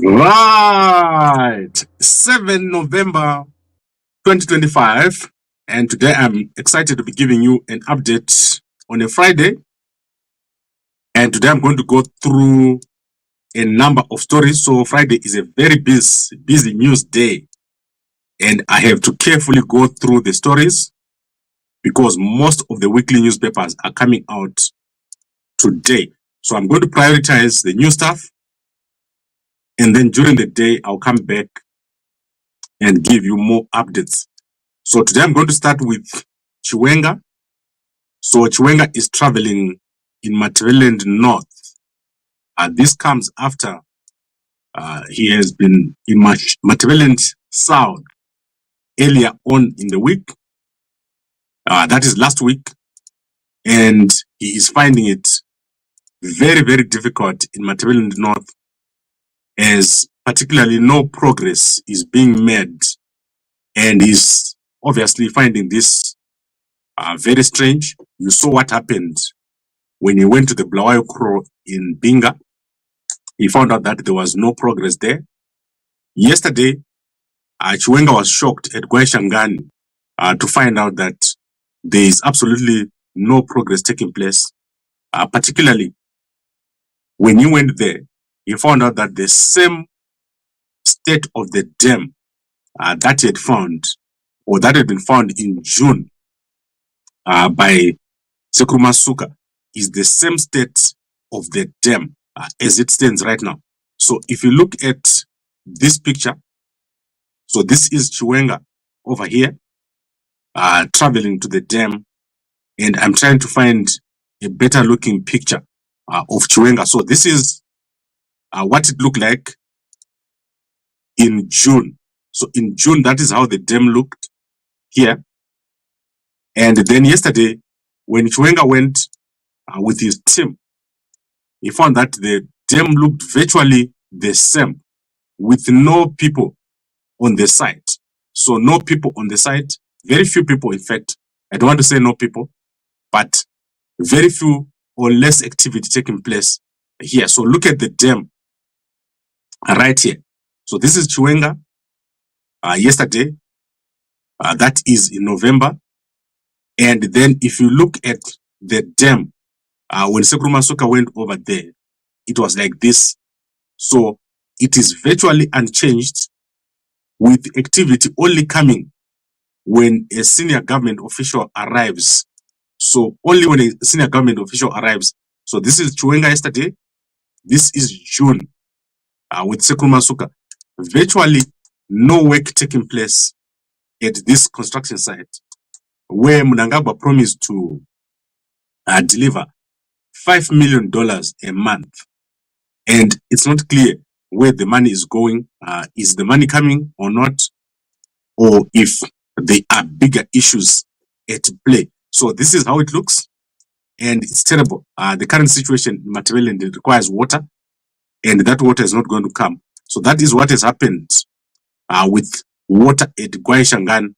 Right, 7 November 2025, and today I'm excited to be giving you an update on a Friday. And today I'm going to go through a number of stories. So Friday is a very busy news day, and I have to carefully go through the stories because most of the weekly newspapers are coming out today. So I'm going to prioritize the new stuff, and then during the day I'll come back and give you more updates. So today I'm going to start with Chiwenga. So Chiwenga is traveling in Matabeleland North. This comes after he has been in Matabeleland South earlier on in the week. That is last week. And he is finding it very difficult in Matabeleland North, as particularly no progress is being made. And he's obviously finding this very strange. You saw what happened when he went to the Blawayo Crow in Binga. He found out that there was no progress there. Yesterday, Chiwenga was shocked at Gwai Shangaan to find out that there is absolutely no progress taking place. Particularly, when he went there, he found out that the same state of the dam that he had found, or that had been found in June by Sekruma Suka, is the same state of the dam as it stands right now. So if you look at this picture, so this is Chiwenga over here, traveling to the dam, and I'm trying to find a better looking picture of Chiwenga. So this is what it looked like in June. So in June, that is how the dam looked here. And then yesterday, when Chiwenga went with his team, he found that the dam looked virtually the same, with no people on the site. So no people on the site, very few people, in fact. I don't want to say no people, but very few or less activity taking place here. So look at the dam right here. So this is Chiwenga yesterday. That is in November. And then if you look at the dam, when Sekruma Suka went over there, it was like this. So it is virtually unchanged, with activity only coming when a senior government official arrives. So only when a senior government official arrives. So this is Chiwenga yesterday. This is June with Sekruma Suka. Virtually no work taking place at this construction site, where Mnangagwa promised to deliver $5 million a month. And it's not clear where the money is going. Is the money coming or not? Or if there are bigger issues at play. So this is how it looks. And it's terrible. The current situation in Matabeleland requires water, and that water is not going to come. So that is what has happened with water at Gwai Shangaan.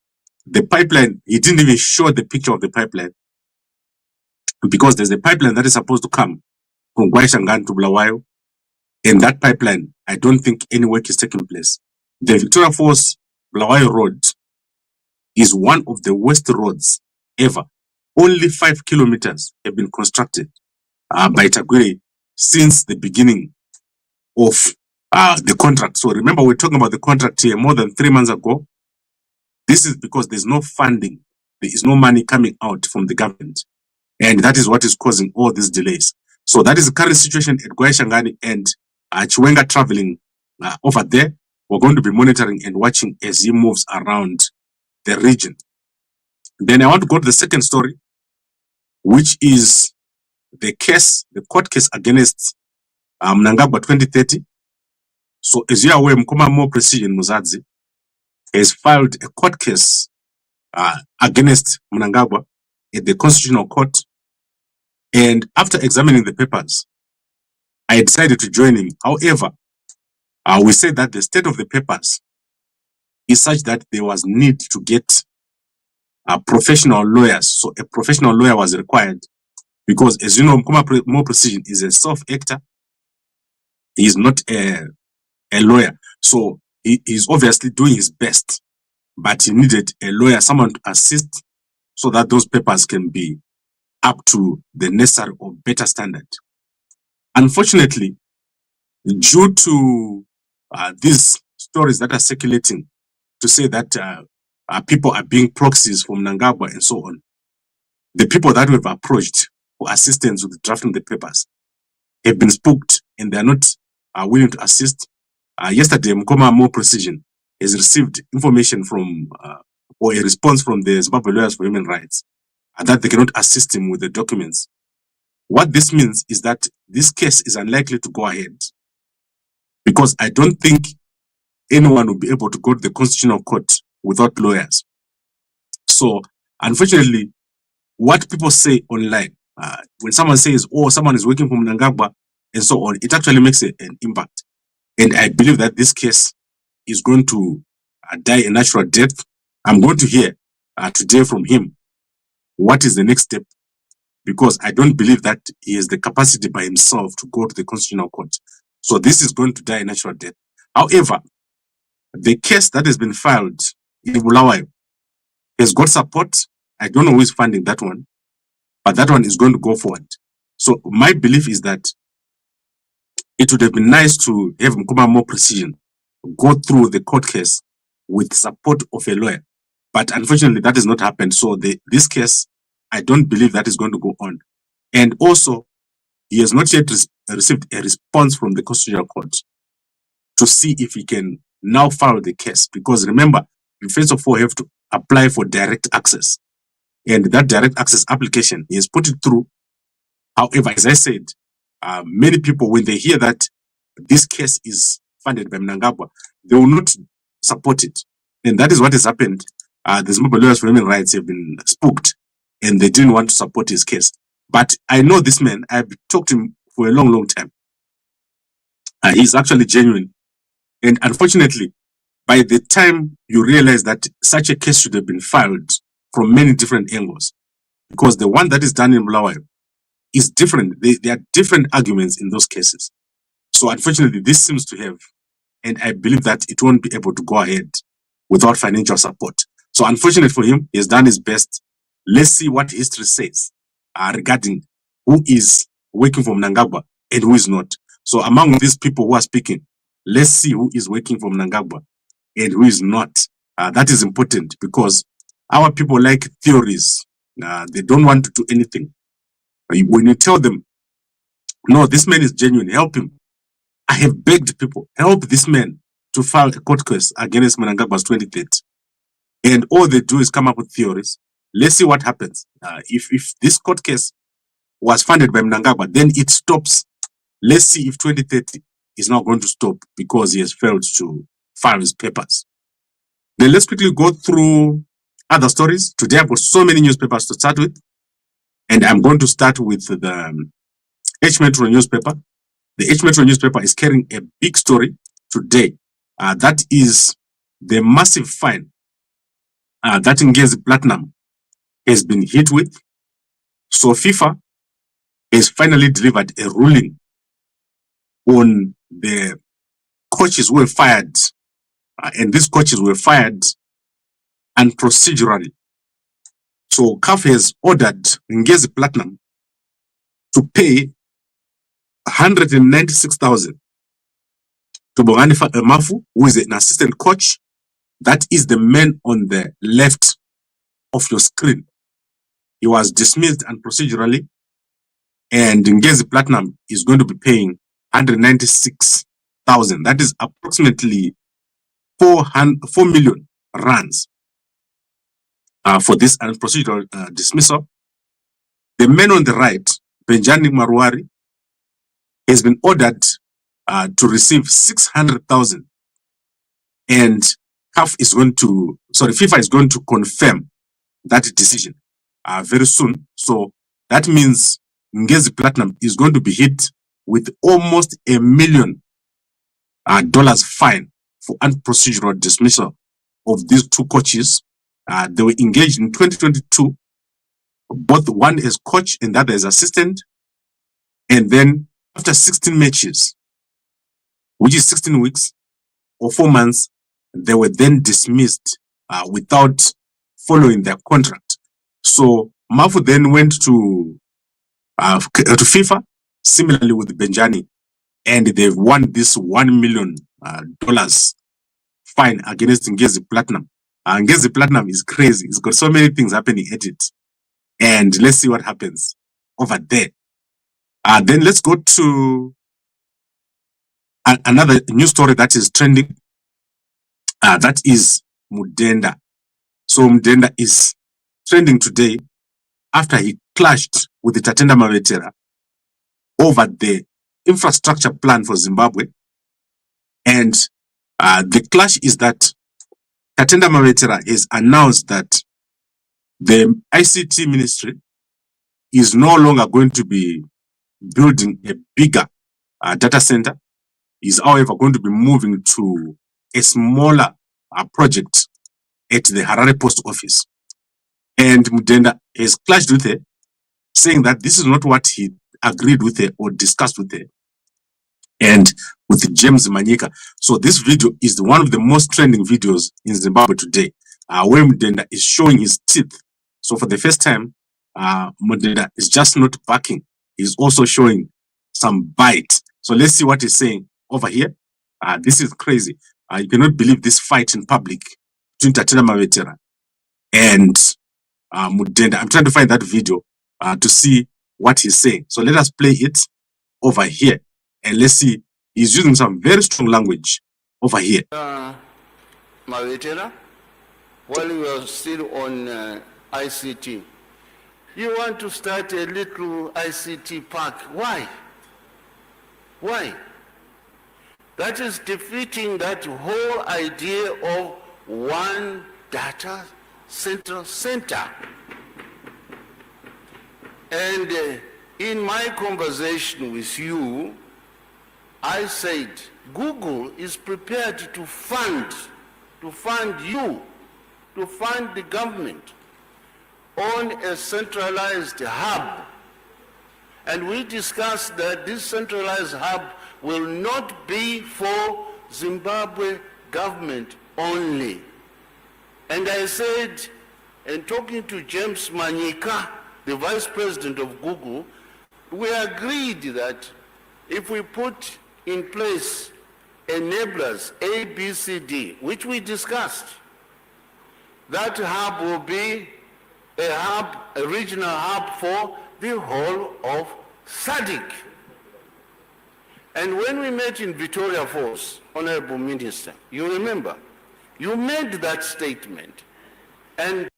The pipeline, he didn't even show the picture of the pipeline, because there's a pipeline that is supposed to come from Gwai Shangaan to Blawayo. And that pipeline, I don't think any work is taking place. The Victoria Falls Blawayo Road is one of the worst roads ever. Only 5 kilometers have been constructed by Tagwiri since the beginning of the contract. So remember, we're talking about the contract here more than 3 months ago. This is because there's no funding. There is no money coming out from the government. And that is what is causing all these delays. So that is the current situation at Gwai Shangaan, and Chiwenga traveling over there. We're going to be monitoring and watching as he moves around the region. Then I want to go to the second story, which is the case, the court case against Mnangagwa 2030. So as you are aware, Mkoma More Precision Muzadzi has filed a court case against Mnangagwa at the Constitutional Court. And after examining the papers, I decided to join him. However, we said that the state of the papers is such that there was need to get professional lawyers. So a professional lawyer was required, because, as you know, Mkoma More Precision is a self-actor. He is not a a lawyer. So he's obviously doing his best, but he needed a lawyer, someone to assist so that those papers can be up to the necessary or better standard. Unfortunately, due to these stories that are circulating to say that people are being proxies from Mnangagwa and so on, the people that we've approached for assistance with drafting the papers have been spooked and they are not willing to assist. Yesterday, Mkoma More Precision has received information from or a response from the Zimbabwe Lawyers for Human Rights that they cannot assist him with the documents. What this means is that this case is unlikely to go ahead because I don't think anyone will be able to go to the Constitutional Court without lawyers. So, unfortunately, what people say online, when someone says, oh, someone is working for Mnangagwa and so on, it actually makes an impact. And I believe that this case is going to die a natural death. I'm going to hear today from him what is the next step, because I don't believe that he has the capacity by himself to go to the Constitutional Court. So this is going to die a natural death. However, the case that has been filed in Bulawayo has got support. I don't know who is funding that one, but that one is going to go forward. So my belief is that it would have been nice to have Mkoma More Precision go through the court case with support of a lawyer. But unfortunately, that has not happened. So this case, I don't believe that is going to go on. And also, he has not yet received a response from the Constitutional Court to see if he can now file the case. Because remember, you first of all have to apply for direct access. And that direct access application, he has put it through. However, as I said, many people, when they hear that this case is funded by Mnangagwa, they will not support it. And that is what has happened. The Zimbabwe Lawyers for Human Rights have been spooked and they didn't want to support his case. But I know this man, I've talked to him for a long, long time. He's actually genuine. And unfortunately, by the time you realize that such a case should have been filed from many different angles, because the one that is done in Bulawayo is different. There are different arguments in those cases. So unfortunately, this seems to have, and I believe that it won't be able to go ahead without financial support. So unfortunately for him, he has done his best. Let's see what history says regarding who is working for Mnangagwa and who is not. So among these people who are speaking, let's see who is working for Mnangagwa and who is not. That is important because our people like theories. They don't want to do anything. When you tell them, no, this man is genuine, help him. I have begged people, help this man to file a court case against Mnangagwa's 2030. And all they do is come up with theories. Let's see what happens. If this court case was funded by Mnangagwa, then it stops. Let's see if 2030 is not going to stop because he has failed to file his papers. Then let's quickly go through other stories. Today I've got so many newspapers to start with. And I'm going to start with the H Metro newspaper. The H Metro newspaper is carrying a big story today. That is the massive fine that Ngezi Platinum has been hit with. So FIFA has finally delivered a ruling on the coaches who were fired. And these coaches were fired unprocedurally. So CAF has ordered Ngezi Platinum to pay 196,000 to Bongani Mafu, who is an assistant coach. That is the man on the left of your screen. He was dismissed unprocedurally, and Ngezi Platinum is going to be paying 196,000. That is approximately 4 million rands for this unprocedural dismissal. The man on the right, Benjani Marwari, has been ordered to receive 600,000, and FIFA is going to confirm that decision very soon. So that means Ngezi Platinum is going to be hit with almost $1 million fine for unprocedural dismissal of these two coaches. They were engaged in 2022. Both one as coach and the other as assistant. And then after 16 matches, which is 16 weeks, or 4 months, they were then dismissed without following their contract. So Mafu then went to FIFA, similarly with Benjani, and they've won this $1 million fine against Ngezi Platinum. Ngezi Platinum is crazy. It's got so many things happening at it. And let's see what happens over there. Then let's go to another news story that is trending. That is Mudenda. So Mudenda is trending today after he clashed with the Tatenda Mavetera over the infrastructure plan for Zimbabwe. And the clash is that Tatenda Mavetera has announced that the ICT ministry is no longer going to be building a bigger data center. Is however going to be moving to a smaller project at the Harare post office. And Mudenda has clashed with her, saying that this is not what he agreed with her or discussed with her and with James Manyika. So this video is one of the most trending videos in Zimbabwe today, where Mudenda is showing his teeth. So for the first time, Mudenda is just not backing. He's also showing some bite. So let's see what he's saying over here. This is crazy. You cannot believe this fight in public between Tatenda Mavetera and Mudenda. I'm trying to find that video to see what he's saying. So let us play it over here. And let's see, he's using some very strong language over here. Mavetera, while you are still on ICT, you want to start a little ICT park. Why? Why? That is defeating that whole idea of one data center. And in my conversation with you, I said, Google is prepared to fund you, to fund the government on a centralized hub. And we discussed that this centralized hub will not be for Zimbabwe government only. And I said, and talking to James Manyika, the vice president of Google, we agreed that if we put in place enablers A, B, C, D, which we discussed, that hub will be a regional hub for the whole of SADC. And when we met in Victoria Falls, Honorable Minister, you remember, you made that statement. And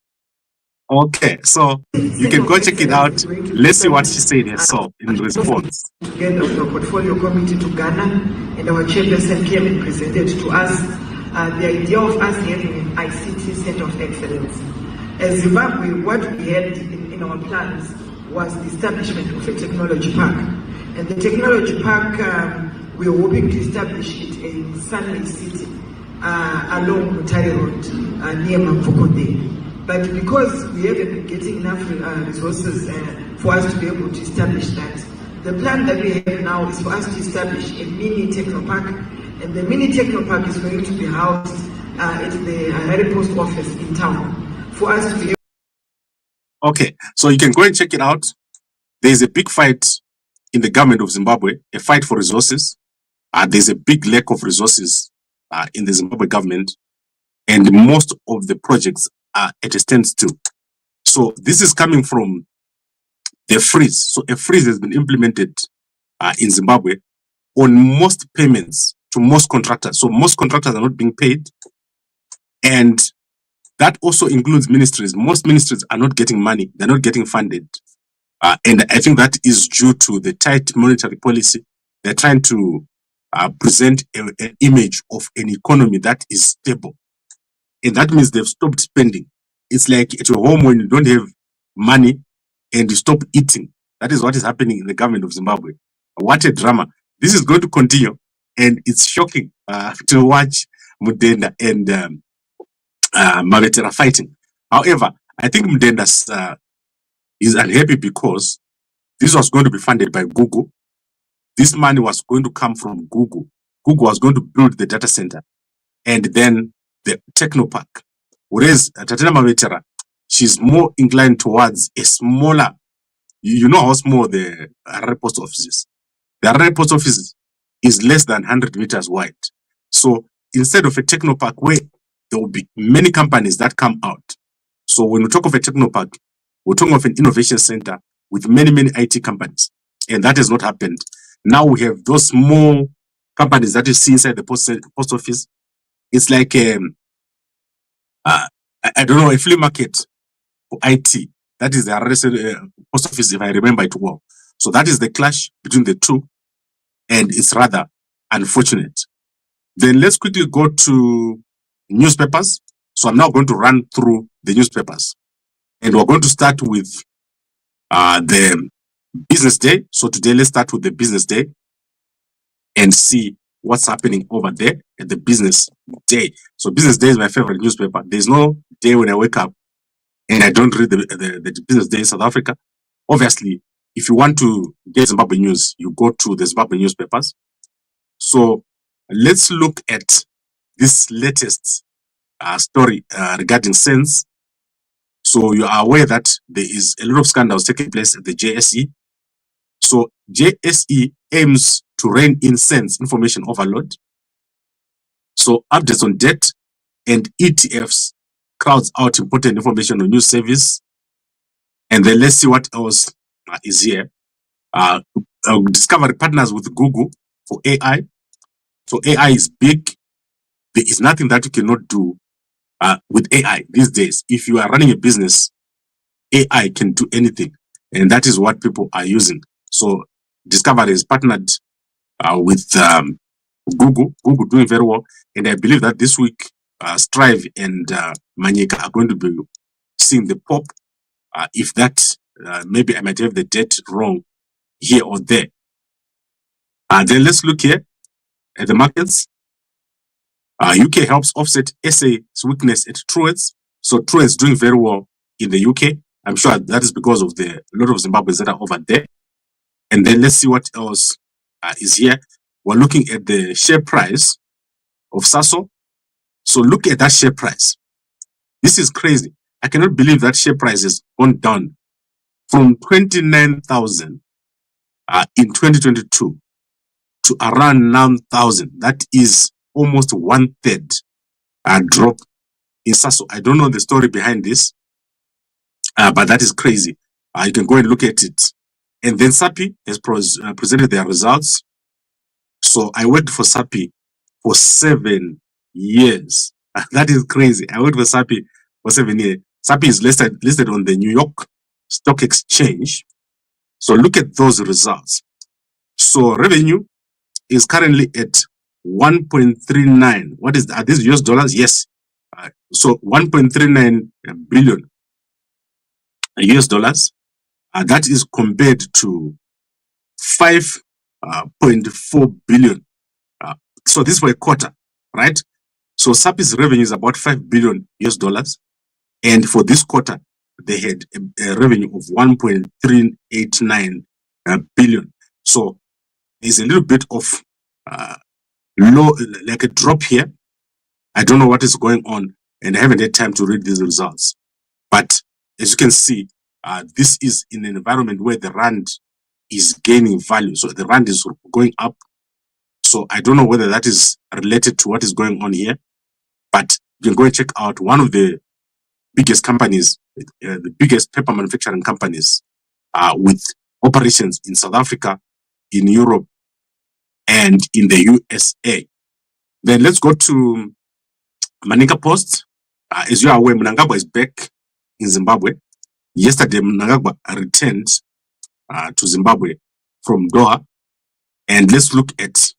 okay, so you can go check it out. Let's see what she said herself in response. Together with our portfolio committee to Ghana, and our chairperson came and presented to us the idea of us having an ICT center of excellence. As Zimbabwe, what we had in our plans was the establishment of a technology park. And the technology park, we were hoping to establish it in Sunny City, along Mutare Road, near Mamfokonde. But because we haven't been getting enough resources for us to be able to establish that, the plan that we have now is for us to establish a mini technopark, and the mini technopark is going to be housed at the Harare post office in town for us to be able. Okay, so you can go and check it out. There's a big fight in the government of Zimbabwe, a fight for resources. There's a big lack of resources in the Zimbabwe government, and most of the projects are at a standstill. So this is coming from the freeze. So a freeze has been implemented in Zimbabwe on most payments to most contractors. So most contractors are not being paid, and that also includes ministries. Most ministries are not getting money. They're not getting funded. And I think that is due to the tight monetary policy. They're trying to present an image of an economy that is stable. And that means they've stopped spending. It's like at your home when you don't have money and you stop eating. That is what is happening in the government of Zimbabwe. What a drama. This is going to continue, and it's shocking to watch Mudenda and Mavetera fighting. However, I think Mudenda is unhappy because this was going to be funded by Google. This money was going to come from Google. Google was going to build the data center. and then the Technopark. Whereas Tatena Mavetera, she's more inclined towards a smaller, you know how small the Harare post office is. The Harare post office is less than 100 meters wide. So instead of a Technopark where there will be many companies that come out. So when we talk of a Technopark, we're talking of an innovation center with many, many IT companies. And that has not happened. Now we have those small companies that you see inside the post office. It's like, I don't know, a flea market for IT. That is the post office, if I remember it well. So that is the clash between the two. And it's rather unfortunate. Then let's quickly go to newspapers. So I'm now going to run through the newspapers. And we're going to start with the business day. So today, let's start with the business day and see what's happening over there at the business day. So business day is my favorite newspaper. There's no day when I wake up and I don't read the business day in South Africa. Obviously, if you want to get Zimbabwe news, you go to the Zimbabwe newspapers. So let's look at this latest story regarding Sense. So you are aware that there is a lot of scandals taking place at the JSE. So JSE aims to rein in Sense information overload. So updates on debt and ETFs crowds out important information on news service. And then let's see what else is here. Discovery partners with Google for AI. So AI is big. There is nothing that you cannot do with AI these days. If you are running a business, AI can do anything. And that is what people are using. So Discovery is partnered with Google doing very well. And I believe that this week, Strive and Manyika are going to be seeing the pop. If that, maybe I might have the date wrong here or there. Then let's look here at the markets. UK helps offset SA's weakness at Truett's. So Truett's doing very well in the UK. I'm sure that is because of the lot of Zimbabweans that are over there. And then let's see what else is here. We're looking at the share price of Sasso. So look at that share price. This is crazy. I cannot believe that share price has gone down from 29,000 in 2022 to around 9,000. That is almost 1/3 drop in Sasso. I don't know the story behind this, but that is crazy. You can go and look at it. And then SAPI has presented their results. So I worked for SAPI for 7 years. That is crazy. I worked for SAPI for 7 years. SAPI is listed on the New York Stock Exchange. So look at those results. So revenue is currently at 1.39. What is that? Are these US dollars? Yes. So 1.39 billion US dollars. That is compared to 5.4 billion. So this for a quarter, right? So SAPI's revenue is about 5 billion US dollars. And for this quarter, they had a revenue of 1.389 billion. So there's a little bit of low, like a drop here. I don't know what is going on, and I haven't had time to read these results. But as you can see, this is in an environment where the rand is gaining value. So the rand is going up. So I don't know whether that is related to what is going on here, but you can go and check out one of the biggest companies, the biggest paper manufacturing companies with operations in South Africa, in Europe, and in the USA. Then let's go to Maninga Post. As you are aware, Mnangagwa is back in Zimbabwe. Yesterday, Mnangagwa returned to Zimbabwe from Doha. And let's look at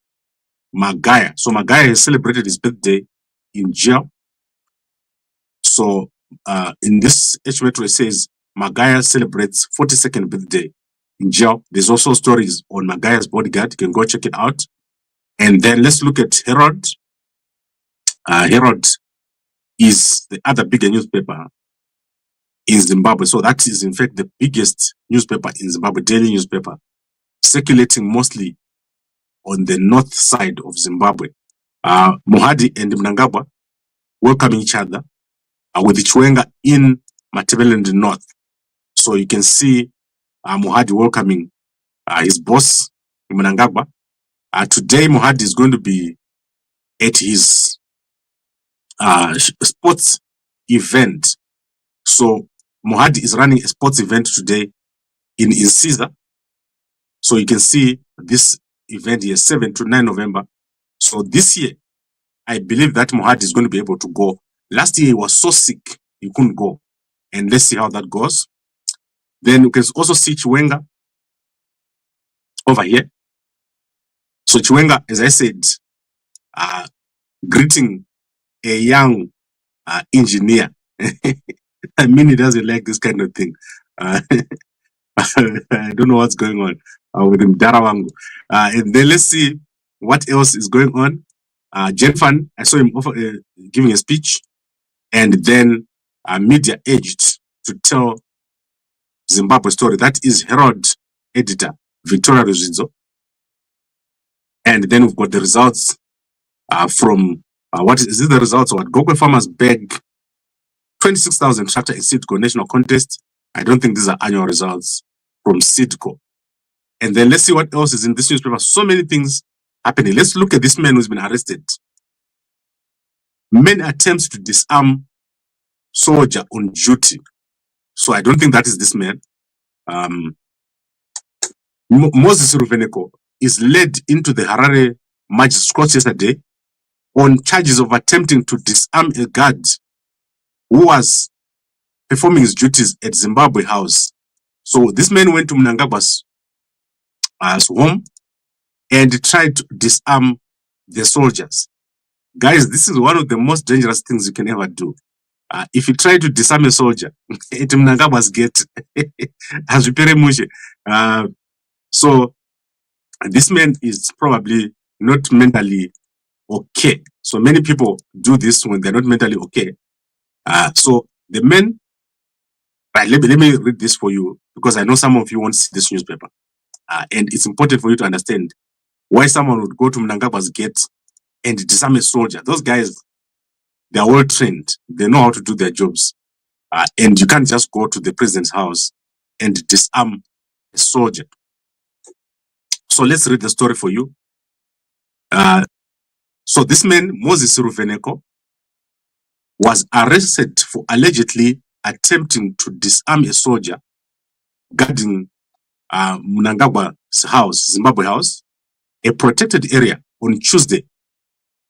Magaya. So Magaya has celebrated his birthday in jail. So in this H Metro, it says Magaya celebrates 42nd birthday in jail. There's also stories on Magaya's bodyguard. You can go check it out. And then let's look at Herald. Herald is the other bigger newspaper in Zimbabwe. So that is in fact the biggest newspaper in Zimbabwe, daily newspaper, circulating mostly on the north side of Zimbabwe. Mohadi and Mnangagwa welcoming each other with Chiwenga in Matabeleland North. So you can see Mohadi welcoming his boss, Mnangagwa. Today, Mohadi is going to be at his sports event. So Mohadi is running a sports event today in Caesar. So you can see this event here, 7 to 9 November. So this year, I believe that Mohadi is going to be able to go. Last year, he was so sick, he couldn't go. And let's see how that goes. Then you can also see Chiwenga over here. So Chiwenga, as I said, greeting a young engineer. I mean, he doesn't like this kind of thing. I don't know what's going on with him, Darawangu. And then let's see what else is going on. Jenfan, I saw him giving a speech, and then media edged to tell Zimbabwe story. That is Herald editor Victoria Ruzinzo. And then we've got the results from what is it? The results of what Gokwe farmers beg 26,000 tractor in Sidco national contest. I don't think these are annual results from Sidco. And then let's see what else is in this newspaper. So many things happening. Let's look at this man who's been arrested. Many attempts to disarm soldier on duty. So I don't think that is this man. Moses Ruveneko is led into the Harare magistrates yesterday on charges of attempting to disarm a guard who was performing his duties at Zimbabwe House. So this man went to Mnangagwa's home and tried to disarm the soldiers. Guys, this is one of the most dangerous things you can ever do. If you try to disarm a soldier, it Mnangagwa's get as so this man is probably not mentally okay. So many people do this when they're not mentally okay. So the men, right, let me read this for you because I know some of you won't see this newspaper. And it's important for you to understand why someone would go to Mnangagwa's gate and disarm a soldier. Those guys, they are well trained. They know how to do their jobs. And you can't just go to the president's house and disarm a soldier. So let's read the story for you. So this man, Moses Ruveneko, was arrested for allegedly attempting to disarm a soldier guarding Mnangagwa's house, Zimbabwe House, a protected area, on Tuesday,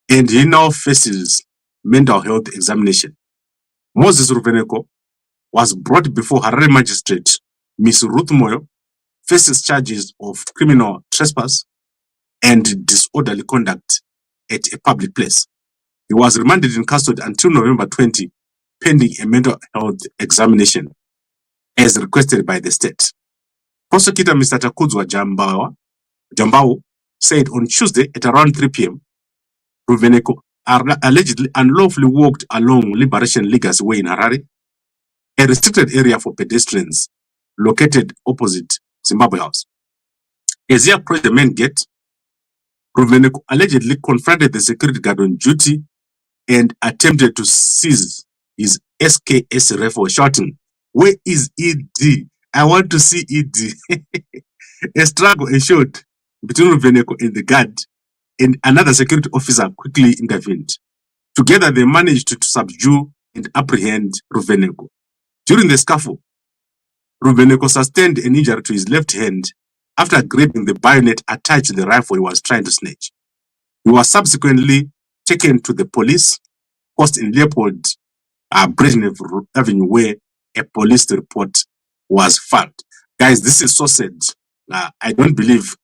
and he now faces mental health examination. Moses Ruveneko was brought before Harare magistrate Miss Ruth Moyo, faces charges of criminal trespass and disorderly conduct at a public place. He was remanded in custody until November 20, pending a mental health examination, as requested by the state. Prosecutor Mr. Takudzwa Jambao said on Tuesday at around 3 p.m., Ruveneko allegedly unlawfully walked along Liberation Legacy Way in Harare, a restricted area for pedestrians located opposite Zimbabwe House. As he approached the main gate, Ruveneko allegedly confronted the security guard on duty and attempted to seize his SKS rifle, shouting, "Where is ED? I want to see ED." A struggle ensued between Ruveneko and the guard, and another security officer quickly intervened. Together, they managed to subdue and apprehend Ruveneko. During the scuffle, Ruveneko sustained an injury to his left hand after grabbing the bayonet attached to the rifle he was trying to snatch. He was subsequently taken to the police post in Leopold Brezhnev Avenue, where a police report was filed. Guys, this is so sad. I don't believe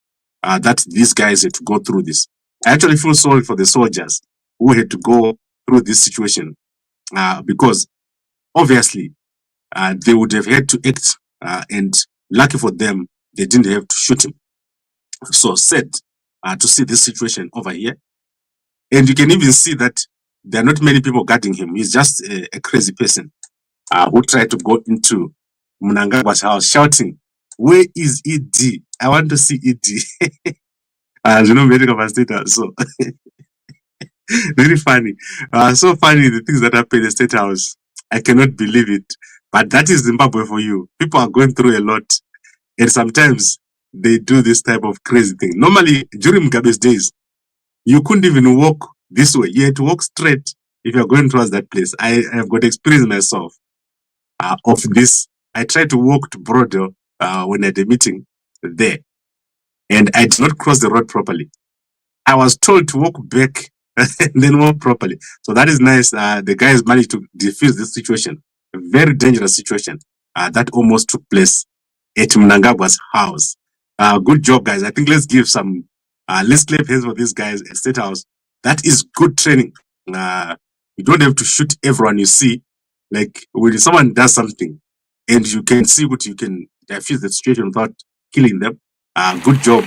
that these guys had to go through this. I actually feel sorry for the soldiers who had to go through this situation because obviously they would have had to act, and lucky for them, they didn't have to shoot him. So sad to see this situation over here. And you can even see that there are not many people guarding him. He's just a crazy person who tried to go into Mnangagwa's house shouting, "Where is ED? I want to see ED." You know, medical facilitator. So Very funny. So funny the things that happen in the State House. I cannot believe it. But that is Zimbabwe for you. People are going through a lot. And sometimes they do this type of crazy thing. Normally, during Mugabe's days, you couldn't even walk this way. You had to walk straight if you're going towards that place. I have got experience myself of this. I tried to walk to Broadway when I had a meeting there. And I did not cross the road properly. I was told to walk back and then walk properly. So that is nice. The guys managed to defuse this situation, a very dangerous situation that almost took place at Mnangagwa's house. Good job, guys. I think let's give some, let's clap hands for these guys at State House. That is good training. You don't have to shoot everyone you see. Like when someone does something and you can see what you can defuse the situation without killing them. Good job.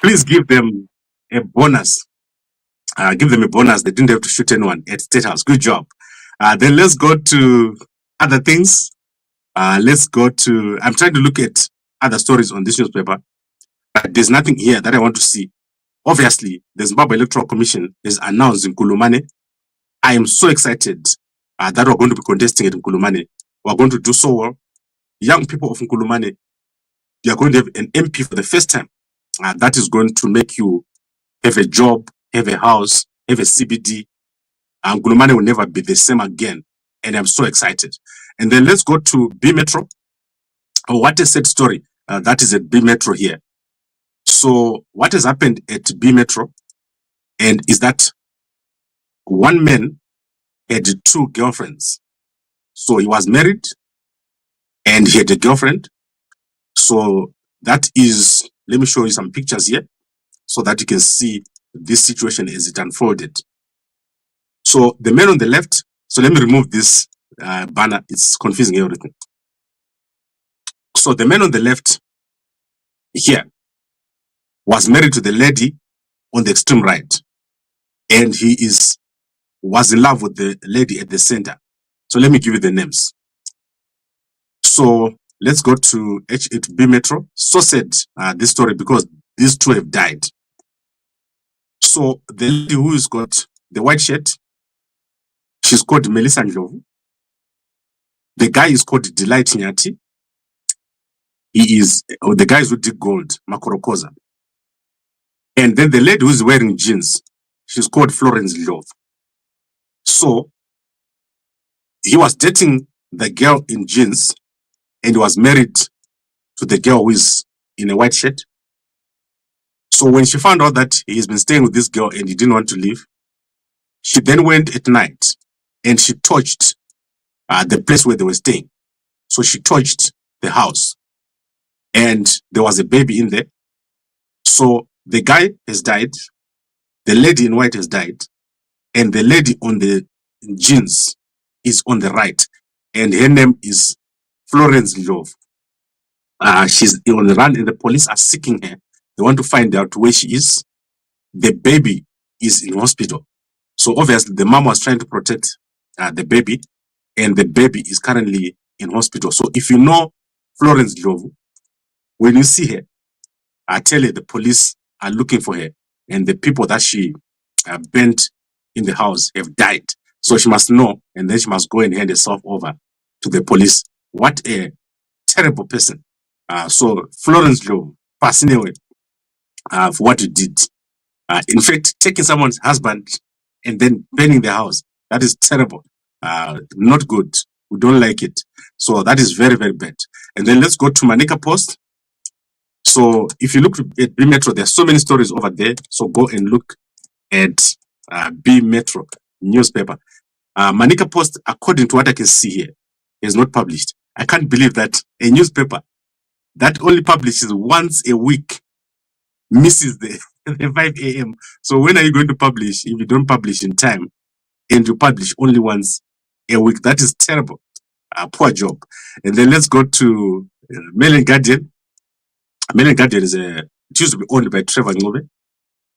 Please give them a bonus. Give them a bonus. They didn't have to shoot anyone at State House. Good job. Then let's go to other things. Let's go to, I'm trying to look at other stories on this newspaper, but there's nothing here that I want to see. Obviously, the Zimbabwe Electoral Commission is announced in Kulumane. I am so excited that we're going to be contesting it in Kulumane. We're going to do so well. Young people of Kulumane, you are going to have an MP for the first time. That is going to make you have a job, have a house, have a CBD. Kulumane will never be the same again. And I'm so excited. And then let's go to B Metro. Oh, what a sad story. That is at B Metro here. So what has happened at B Metro and is that one man had two girlfriends. So he was married and he had a girlfriend. So that is, let me show you some pictures here so that you can see this situation as it unfolded. So the man on the left, so let me remove this banner, it's confusing everything. So the man on the left here was married to the lady on the extreme right, and he was in love with the lady at the center. So let me give you the names. So let's go to H8B Metro. So sad this story because these two have died. So the lady who's got the white shirt, she's called Melissa Ndlovu. The guy is called Delight Nyati. He is, the guys who dig gold, Makorokoza. And then the lady who's wearing jeans, she's called Florence Love. So he was dating the girl in jeans and was married to the girl who is in a white shirt. So when she found out that he's been staying with this girl and he didn't want to leave, she then went at night and she torched the place where they were staying. So she torched the house and there was a baby in there. So the guy has died, the lady in white has died, and the lady on the jeans is on the right, and her name is Florence Love. She's on the run and the police are seeking her. They want to find out where she is. The baby is in hospital. So obviously the mom was trying to protect the baby, and the baby is currently in hospital. So if you know Florence Love, when you see her, I tell you the police are looking for her, and the people that she burnt in the house have died. So she must know, and then she must go and hand herself over to the police. What a terrible person. So Florence Love, passing away for what you did. In fact, taking someone's husband and then burning the house, that is terrible. Not good. We don't like it. So that is very, very bad. And then let's go to Manica Post. So if you look at B Metro, there are so many stories over there. So go and look at B Metro newspaper. Manica Post, according to what I can see here, is not published. I can't believe that a newspaper that only publishes once a week misses the 5 a.m. So when are you going to publish if you don't publish in time and you publish only once a week? That is terrible. Poor job. And then let's go to Mail and Guardian. Mail and Guardian it used to be owned by Trevor Ngove.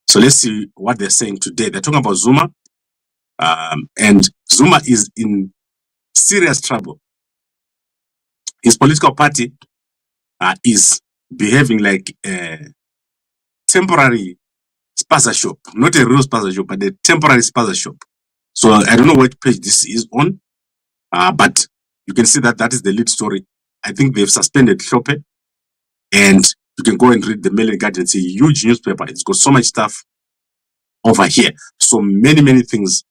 So let's see what they're saying today. They're talking about Zuma. And Zuma is in serious trouble. His political party is behaving like a temporary spaza shop, not a real spaza shop, but a temporary spaza shop. So I don't know what page this is on, but you can see that that is the lead story. I think they've suspended Shope, and you can go and read the Mail and Guardian. It's a huge newspaper. It's got so much stuff over here. So many things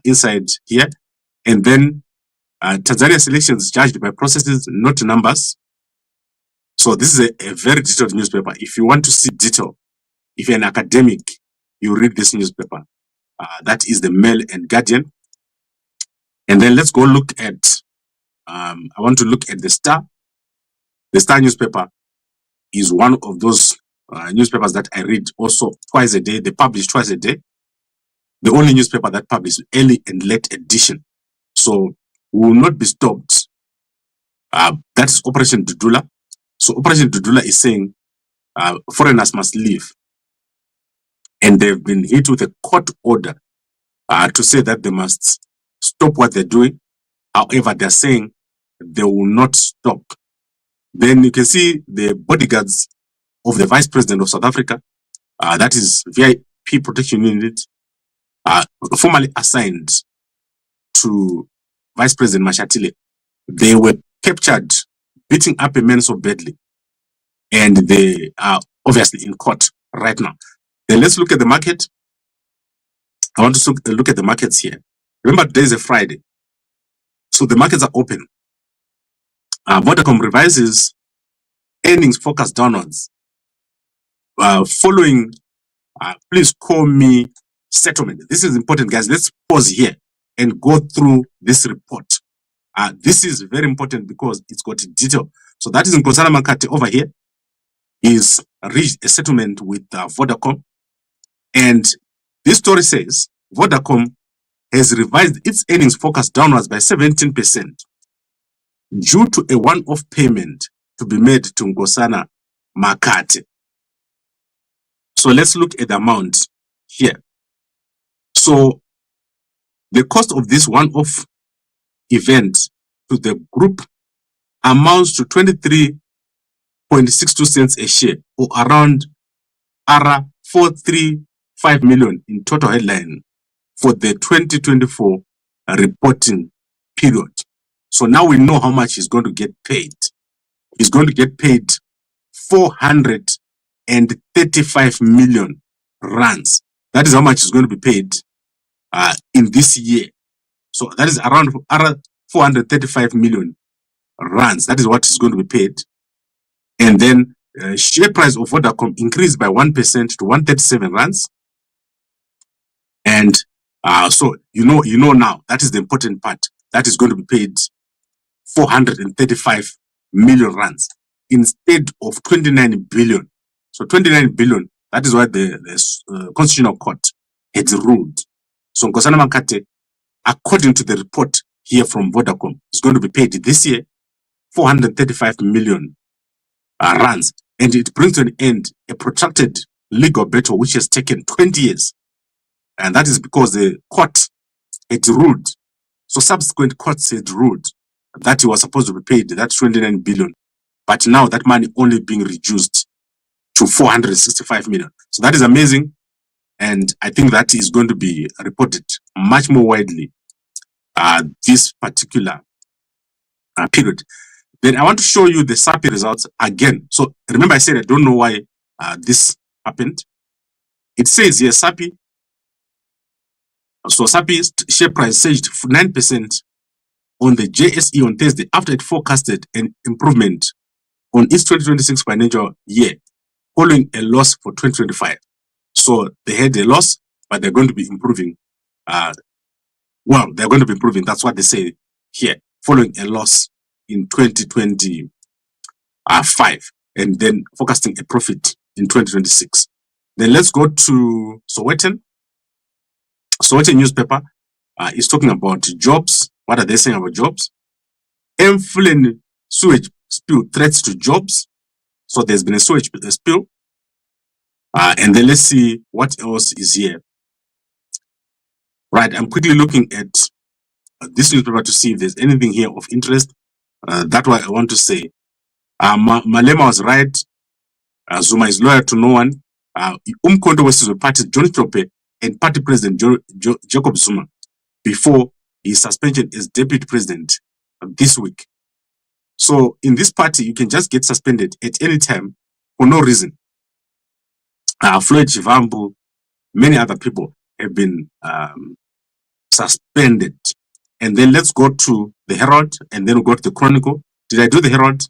inside here. And then Tanzania selections judged by processes, not numbers. So this is a very detailed newspaper. If you want to see detail, if you're an academic, you read this newspaper. That is the Mail and Guardian. And then let's go look at, I want to look at the Star. The Star newspaper is one of those newspapers that I read also twice a day. They publish twice a day. The only newspaper that publishes early and late edition. So we will not be stopped. That's Operation Dudula. So Operation Dudula is saying foreigners must leave. And they've been hit with a court order to say that they must stop what they're doing. However, they're saying they will not stop. Then you can see the bodyguards of the Vice President of South Africa, that is VIP Protection Unit, formally assigned to Vice President Mashatile. They were captured, beating up a man so badly, and they are obviously in court right now. Then let's look at the market. I want to look at the markets here. Remember, today is a Friday, so the markets are open. Vodacom revises earnings forecast downwards following please call me settlement. This is important, guys. Let's pause here and go through this report. This is very important because it's got detail. So that is in Nkosana Makate over here. Is reached a settlement with Vodacom, and this story says Vodacom has revised its earnings forecast downwards by 17% due to a one-off payment to be made to Nkosana Makate. So let's look at the amount here. So the cost of this one-off event to the group amounts to 23.62 cents a share, or around 435 million in total headline for the 2024 reporting period. So now we know how much he's going to get paid. He's going to get paid 435 million rands. That is how much is going to be paid in this year. So that is around 435 million rands. That is what is going to be paid. And then share price of Vodacom increased by 1% to 137 rands. And so you know now, that is the important part. That is going to be paid 435 million rands instead of 29 billion. So 29 billion, that is what the Constitutional Court had ruled. So Nkosana Makate, according to the report here from Vodacom, is going to be paid this year 435 million rands. And it brings to an end a protracted legal battle which has taken 20 years. And that is because the court had ruled, so subsequent courts had ruled that he was supposed to be paid that 29 billion. But now that money only being reduced to 465 million. So that is amazing. And I think that is going to be reported much more widely this particular period. Then I want to show you the SAPI results again. So remember I said I don't know why this happened. It says here SAPI. So SAPI's share price surged 9% on the JSE on Thursday after it forecasted an improvement on its 2026 financial year following a loss for 2025. So they had a loss, but they're going to be improving. Well, they're going to be improving. That's what they say here, following a loss in 2025, and then forecasting a profit in 2026. Then let's go to Sowetan. Sowetan newspaper is talking about jobs. What are they saying about jobs? Effluent sewage spill threats to jobs. So there's been a sewage spill. And then let's see what else is here. Right, I'm quickly looking at this newspaper to see if there's anything here of interest. That's what I want to say. Malema was right. Zuma is loyal to no one. Umkhonto wesizwe party John Chope and party president Jacob Zuma before his suspension as deputy president this week. So in this party, you can just get suspended at any time for no reason. Floyd Chivambu, many other people have been suspended. And then let's go to the Herald, and then we'll go to the Chronicle. Did I do the Herald?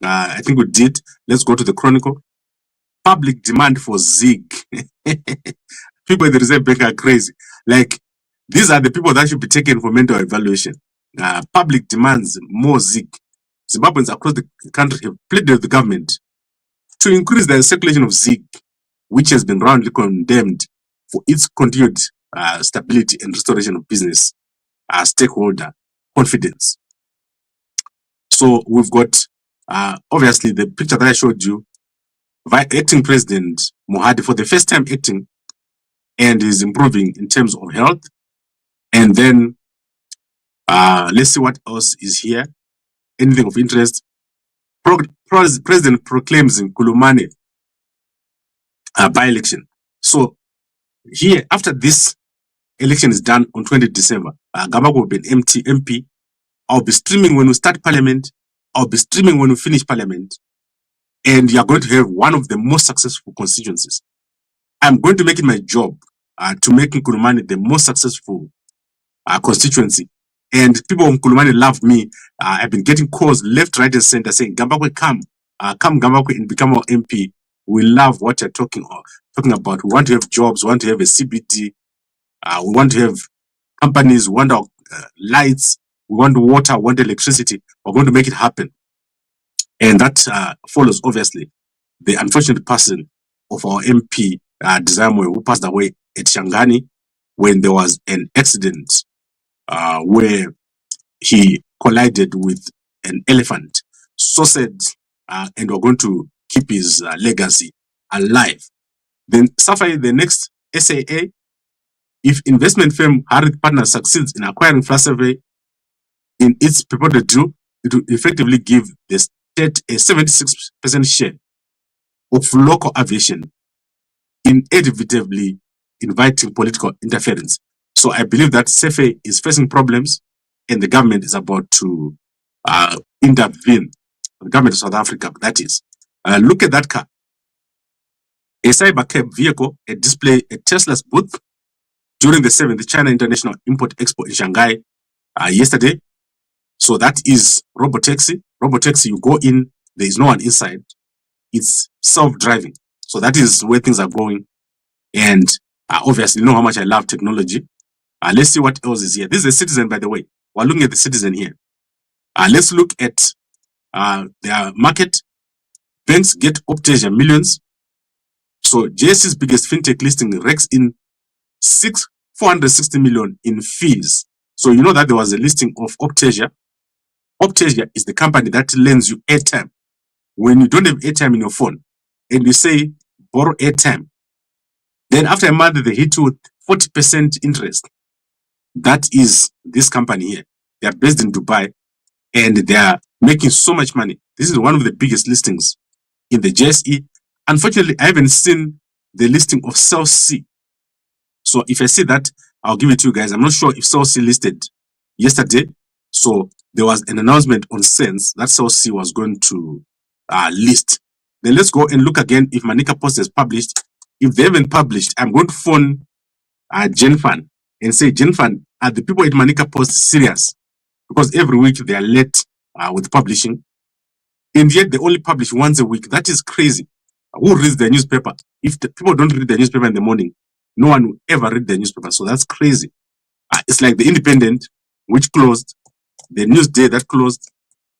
I think we did. Let's go to the Chronicle. Public demand for ZIG. People in the Reserve Bank are crazy. Like, these are the people that should be taken for mental evaluation. Public demands more ZIG. Zimbabweans across the country have pleaded with the government to increase the circulation of ZIG, which has been roundly condemned for its continued stability and restoration of business stakeholder confidence. So we've got, obviously, the picture that I showed you, acting President Mohadi for the first time acting, and is improving in terms of health. And then let's see what else is here. Anything of interest. President proclaims in Kulumane by-election. So here, after this election is done on 20 December, Gambakwe will be an MP. I'll be streaming when we start parliament. I'll be streaming when we finish parliament. And you're going to have one of the most successful constituencies. I'm going to make it my job to make Nkulumane the most successful constituency. And people in Nkulumane love me. I've been getting calls left, right, and center saying, Gambakwe, come Gambakwe and become our MP. We love what you're talking about. We want to have jobs. We want to have a CBD. We want to have companies. We want our lights. We want water. We want electricity. We're going to make it happen. And that follows, obviously, the unfortunate passing of our MP, Dizamwe, who passed away at Shangani when there was an accident where he collided with an elephant. So said, and we're going to keep his legacy alive. Then, Safai, the next SAA, if investment firm Harith Partners succeeds in acquiring Flash Survey in its purported due, it will effectively give the state a 76% share of local aviation, inevitably inviting political interference. So I believe that SEFE is facing problems and the government is about to intervene. The government of South Africa, that is. Look at that car. A cyber cab vehicle, a display at Tesla's booth during the 7th China International Import Expo in Shanghai yesterday. So that is robotaxi. Robotaxi, you go in, there is no one inside. It's self-driving. So that is where things are going. And obviously, you know how much I love technology. Let's see what else is here. This is a Citizen, by the way. We're looking at the Citizen here. Let's look at their market. Banks get Optasia millions. So JSC's biggest fintech listing rakes in 460 million in fees. So you know that there was a listing of Optasia. Optasia is the company that lends you airtime. When you don't have airtime in your phone and you say borrow airtime, then after a month they hit you with 40% interest. That is this company here. They are based in Dubai and they are making so much money. This is one of the biggest listings in the JSE. Unfortunately, I haven't seen the listing of Cell C. So if I see that, I'll give it to you guys. I'm not sure if Cell C listed yesterday. So there was an announcement on Sense that Cell C was going to list. Then let's go and look again if Manica Post has published. If they haven't published, I'm going to phone Jenfan and say, Jenfan, are the people at Manica Post serious? Because every week they are late with publishing. And yet they only publish once a week. That is crazy. Who reads the newspaper? If the people don't read the newspaper in the morning, no one will ever read the newspaper. So that's crazy. It's like the Independent, which closed, the Newsday that closed.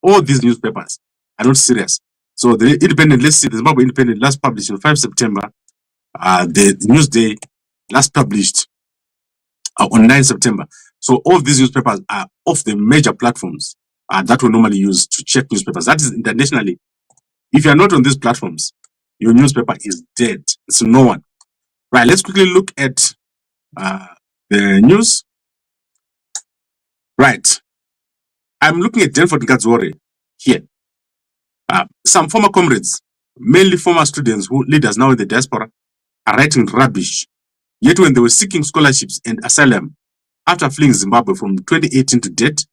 All these newspapers are not serious. So the Independent, let's see, the Zimbabwe Independent last published on 5 September. The Newsday last published on 9 September. So all of these newspapers are off the major platforms that we normally use to check newspapers. That is internationally. If you are not on these platforms, your newspaper is dead. It's no one. Right, let's quickly look at the news. Right. I'm looking at Denford Ngadzore here. Some former comrades, mainly former students who leaders now in the diaspora, are writing rubbish. Yet when they were seeking scholarships and asylum after fleeing Zimbabwe from 2018 to date,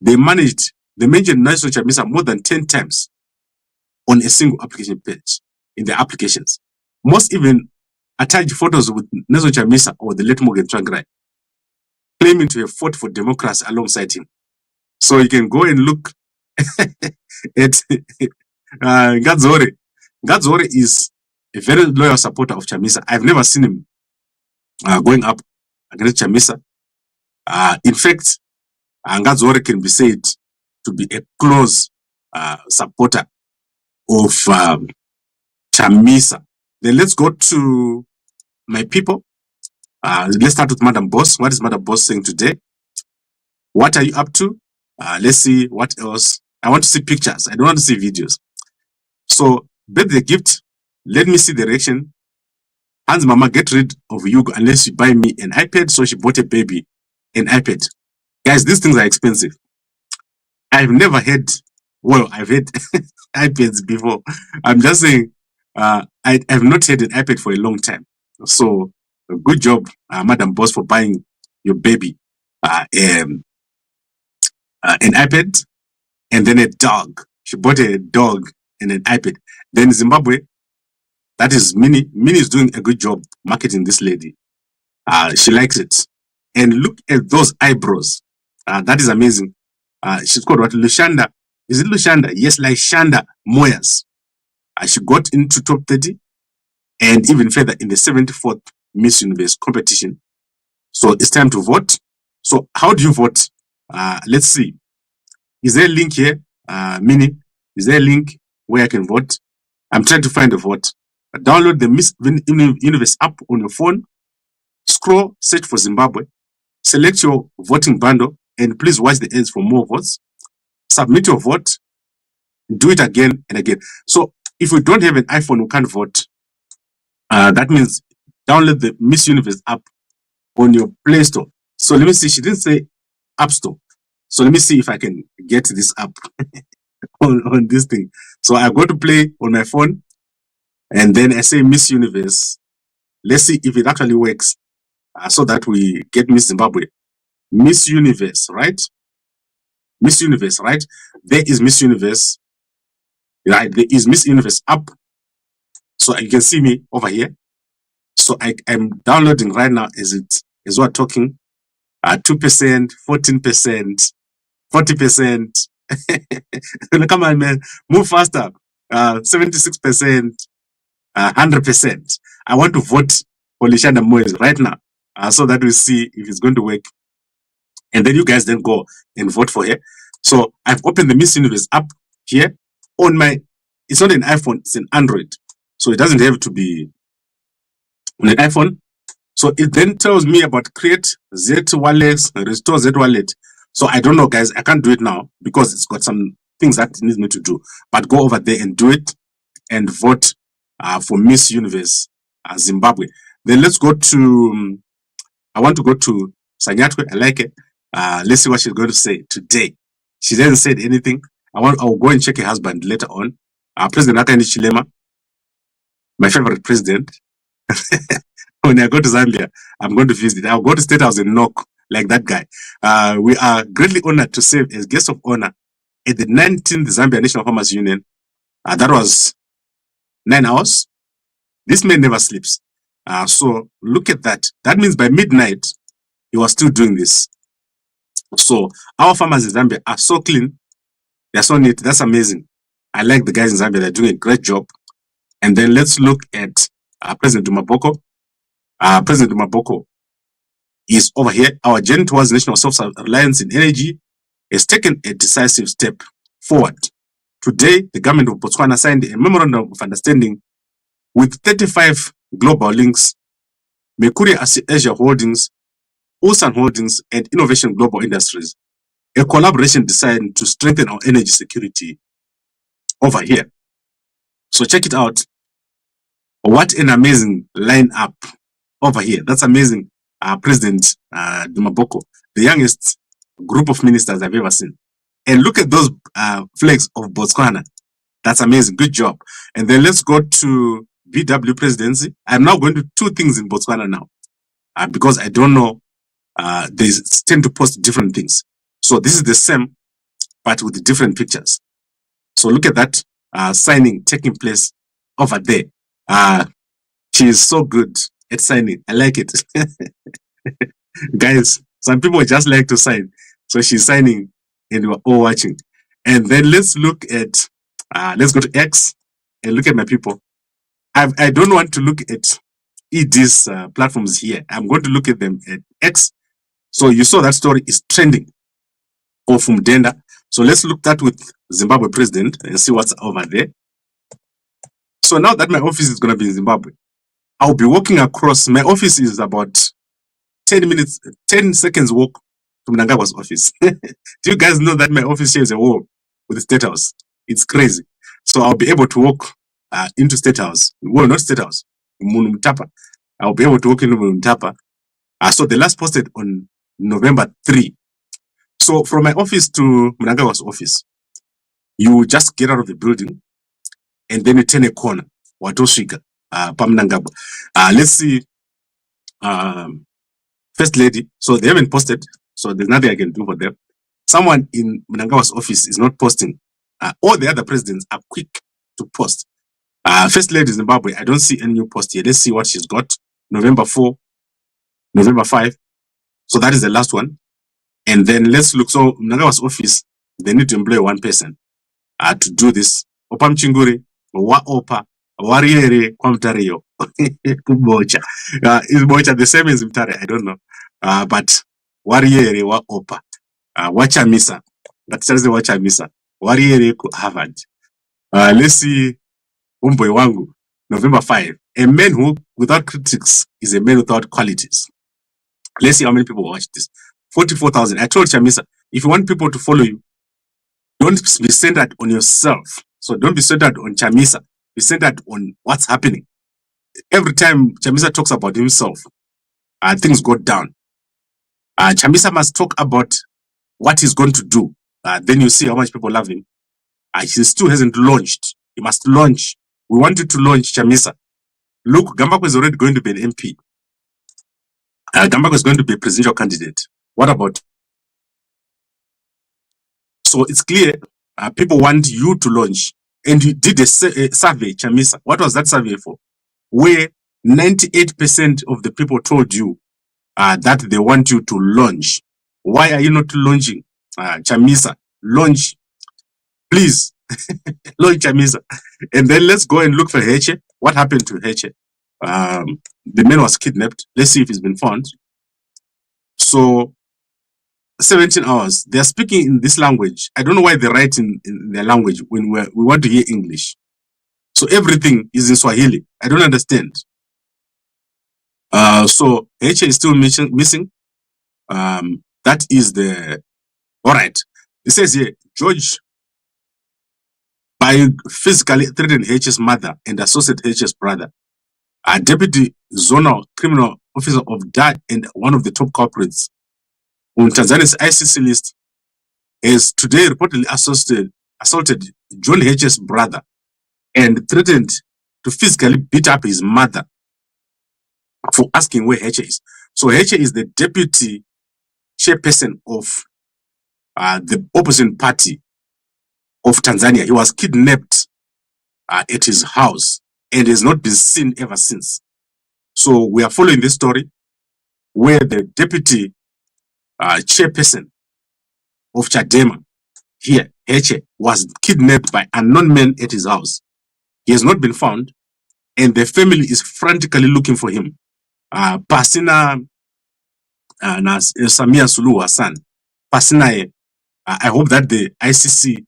they mentioned Nelson Chamisa more than 10 times on a single application page in their applications. Most even attach photos with Nelson Chamisa or the late Morgan Tsvangirai, claiming to have fought for democracy alongside him. So you can go and look at Ngadzore. Ngadzore is a very loyal supporter of Chamisa. I've never seen him going up against Chamisa. In fact, Ngadzore can be said to be a close supporter of Chamisa. Then let's go to my people. Let's start with Madam Boss. What is Madam Boss saying today? What are you up to? Let's see what else. I want to see pictures. I don't want to see videos. So, birthday gift. Let me see the reaction. Hans Mama, get rid of Hugo unless you buy me an iPad. So she bought a baby an iPad. Guys, these things are expensive. I've never had, well, I've had iPads before. I'm just saying, I have not had an iPad for a long time. So, good job, Madam Boss, for buying your baby an iPad and then a dog. She bought a dog and an iPad. Then Zimbabwe, that is Minnie. Minnie is doing a good job marketing this lady. She likes it. And look at those eyebrows. That is amazing. She's called what? Lushanda. Is it Lushanda? Yes, like Shanda Moyas. She got into top 30 and even further in the 74th Miss Universe competition. So it's time to vote. So how do you vote? Let's see. Is there a link here? Minnie, is there a link where I can vote? I'm trying to find a vote. Download the Miss Universe app on your phone. Scroll, search for Zimbabwe. Select your voting bundle and please watch the ads for more votes. Submit your vote. Do it again and again. So if you don't have an iPhone, you can't vote. That means download the Miss Universe app on your Play Store. So let me see. She didn't say App Store. So let me see if I can get this app on this thing. So I go to play on my phone and then I say Miss Universe. Let's see if it actually works so that we get Miss Zimbabwe. Miss Universe, right? Miss Universe, right? There is Miss Universe. Right, there is Miss Universe app. So you can see me over here. So I'm downloading right now as we're talking. 2%, 14%, 40%. Come on, man. Move faster. 76%, 100%. I want to vote for Lishanda Moyes right now so that we see if it's going to work. And then you guys then go and vote for her. So I've opened the Miss Universe app here on my, it's not an iPhone, it's an Android. So it doesn't have to be on an iPhone. So it then tells me about create Z wallets, restore Z wallet. So I don't know, guys, I can't do it now because it's got some things that it needs me to do. But go over there and do it and vote for Miss Universe Zimbabwe. Then let's go to, I want to go to Sanyatwe. I like it. Let's see what she's going to say today. She hasn't said anything. I'll go and check her husband later on. President Hakainde Hichilema, my favorite president. When I go to Zambia, I'm going to visit. I'll go to State House and knock like that guy. We are greatly honored to serve as guest of honor at the 19th Zambia National Farmers Union. That was 9 hours. This man never sleeps. So look at that. That means by midnight, he was still doing this. So our farmers in Zambia are so clean. They're so neat. That's amazing. I like the guys in Zambia. They're doing a great job. And then let's look at President Dumaboko. President Dumaboko is over here. Our journey towards national self-reliance in energy has taken a decisive step forward. Today, the government of Botswana signed a memorandum of understanding with 35 global links, Mercury Asia Holdings, Ulsan Holdings, and Innovation Global Industries, a collaboration designed to strengthen our energy security over here. So check it out. What an amazing lineup over here. That's amazing. President Dumaboko, the youngest group of ministers I've ever seen. And look at those flags of Botswana. That's amazing. Good job. And then let's go to VW presidency. I'm now going to two things in Botswana now, because I don't know. They tend to post different things. So this is the same, but with different pictures. So look at that signing taking place over there. She is so good at signing. I like it. Guys, some people just like to sign. So she's signing and we're all watching. And then let's look at, let's go to X and look at my people. I don't want to look at these platforms here. I'm going to look at them at X. So you saw that story is trending of Mdenda. So let's look that with Zimbabwe president and see what's over there. So now that my office is going to be in Zimbabwe, I'll be walking across. My office is about 10 seconds walk to Mnangagwa's office. Do you guys know that my office shares a wall with the State House? It's crazy. So I'll be able to walk into State House. Well, not State House, Mutapa. I'll be able to walk into Mutapa. So the last posted on November 3. So from my office to Mnangagwa's office, you just get out of the building and then you turn a corner. Watoshika, Pamnangagwa. Let's see. First lady. So they haven't posted. So there's nothing I can do for them. Someone in Mnangagwa's office is not posting. All the other presidents are quick to post. First lady Zimbabwe, I don't see any new post here. Let's see what she's got. November 4, November 5. So that is the last one. And then let's look. So Mnangagwa's office, they need to employ one person to do this. Opam Chinguri, wa opa, wariere kwamtareyo. Kubocha. Is Bocha the same as Mtare? I don't know. But wariere wa opa. Wachamisa. But tells the Wachamisa. Wariere ku Harvard. Let's see. Umboy wangu. November 5. A man who, without critics, is a man without qualities. Let's see how many people watch this. 44,000. I told Chamisa, if you want people to follow you, don't be centered on yourself. So don't be centered on Chamisa. Be centered on what's happening. Every time Chamisa talks about himself, things go down. Chamisa must talk about what he's going to do. Then you see how much people love him. He still hasn't launched. He must launch. We want you to launch, Chamisa. Look, Gambakwe is already going to be an MP. Gambakwe is going to be a presidential candidate. What about? So it's clear people want you to launch. And you did a survey, Chamisa. What was that survey for? Where 98% of the people told you that they want you to launch. Why are you not launching? Chamisa, launch. Please, launch Chamisa. And then let's go and look for Heche. What happened to Heche? The man was kidnapped. Let's see if he's been found. So 17 hours. They're speaking in this language. I don't know why they write in their language when we want to hear English. So everything is in Swahili. I don't understand. So H is still missing. That is the... All right. It says here, George by physically threatened H's mother and associate H's brother. A deputy zonal criminal officer of DAD and one of the top culprits on Tanzania's ICC list is today reportedly assaulted John H's brother and threatened to physically beat up his mother for asking where H is. So H is the deputy chairperson of the opposition party of Tanzania. He was kidnapped at his house and has not been seen ever since. So we are following this story where the deputy chairperson of Chadema here, Heche, was kidnapped by unknown men at his house. He has not been found, and the family is frantically looking for him. Pasina Samia Suluhu Hassan, Pasina, I hope that the ICC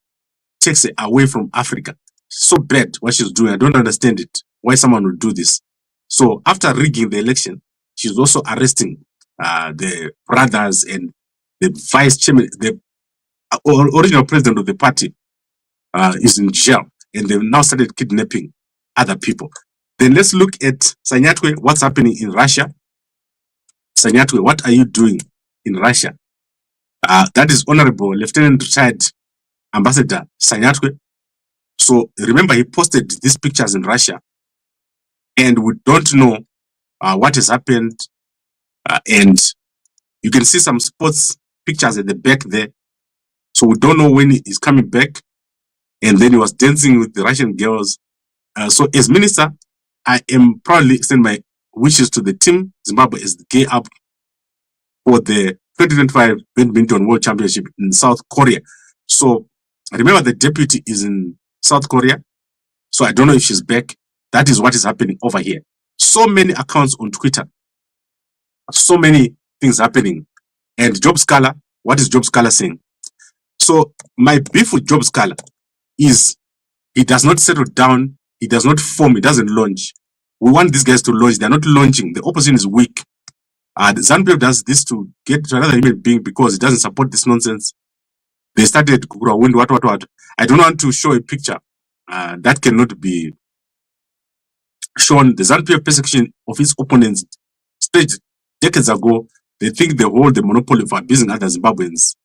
takes it away from Africa. So bad what she's doing. I don't understand it. Why someone would do this. So after rigging the election, she's also arresting the brothers and the vice chairman, the original president of the party is in jail, and they've now started kidnapping other people. Then let's look at Sanyatwe, what's happening in Russia. Sanyatwe, what are you doing in Russia? That is Honorable Lieutenant Retired Ambassador Sanyatwe. So remember, he posted these pictures in Russia and we don't know what has happened. And you can see some sports pictures at the back there. So we don't know when he's coming back. And then he was dancing with the Russian girls. So as minister, I am proudly extend my wishes to the team. Zimbabwe is gear up for the 2025 Badminton World Championship in South Korea. So remember, the deputy is in South Korea. So I don't know if she's back. That is what is happening over here. So many accounts on Twitter. So many things happening. And Job Scholar, what is Job Scholar saying? So my beef with Job Scholar is he does not settle down, he does not form, he doesn't launch. We want these guys to launch. They're not launching. The opposition is weak. The ZANU-PF does this to get to another human being because it doesn't support this nonsense. They started Kukura Wind, what. I don't want to show a picture that cannot be shown. The ZANU-PF persecution of its opponents staged decades ago. They think they hold the monopoly for abusing other Zimbabweans.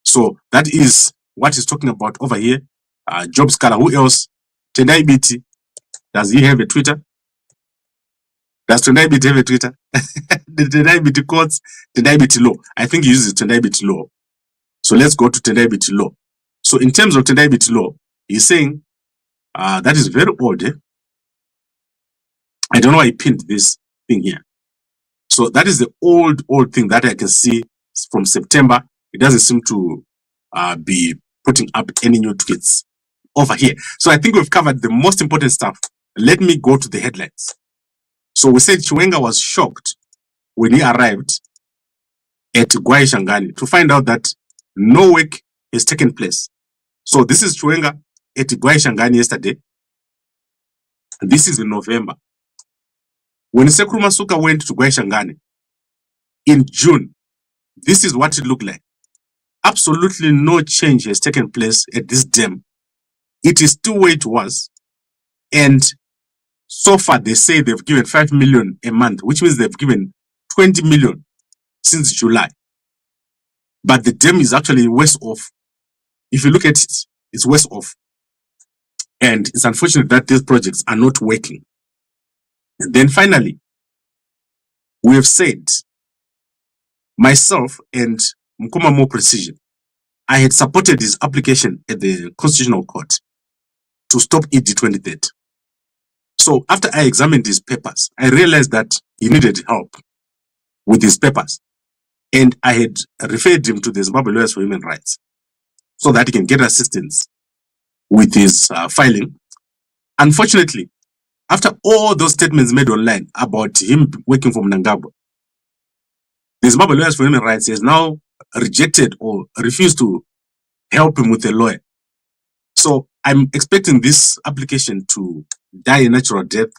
So that is what he's talking about over here. Job Scholar, who else? Tendai Biti. Does he have a Twitter? Does Tendai Biti have a Twitter? The Tendai Biti courts, Tendai Biti law. I think he uses Tendai Biti law. So let's go to Tendai Biti law. So in terms of Tendai Biti law, he's saying that is very old. I don't know why he pinned this thing here. So that is the old thing that I can see from September. It doesn't seem to be putting up any new tweets over here. So I think we've covered the most important stuff. Let me go to the headlines. So we said Chiwenga was shocked when he arrived at Gwai Shangaan to find out that no work has taken place. So this is Chiwenga at Gwai Shangaan yesterday. This is in November. When Sekruma Suka went to Gwai Shangaan in June, this is what it looked like. Absolutely no change has taken place at this dam. It is still where it was. And so far, they say they've given 5 million a month, which means they've given 20 million since July. But the dam is actually worse off. If you look at it, it's worse off. And it's unfortunate that these projects are not working. And then finally, we have said, myself and Mkoma More Precision, I had supported his application at the Constitutional Court to stop ED 2030. So after I examined his papers, I realized that he needed help with his papers. And I had referred him to the Zimbabwe Lawyers for Human Rights so that he can get assistance with his filing. Unfortunately, after all those statements made online about him working for Mnangagwa, the Zimbabwe Lawyers for Human Rights has now rejected or refused to help him with a lawyer. So I'm expecting this application to die a natural death.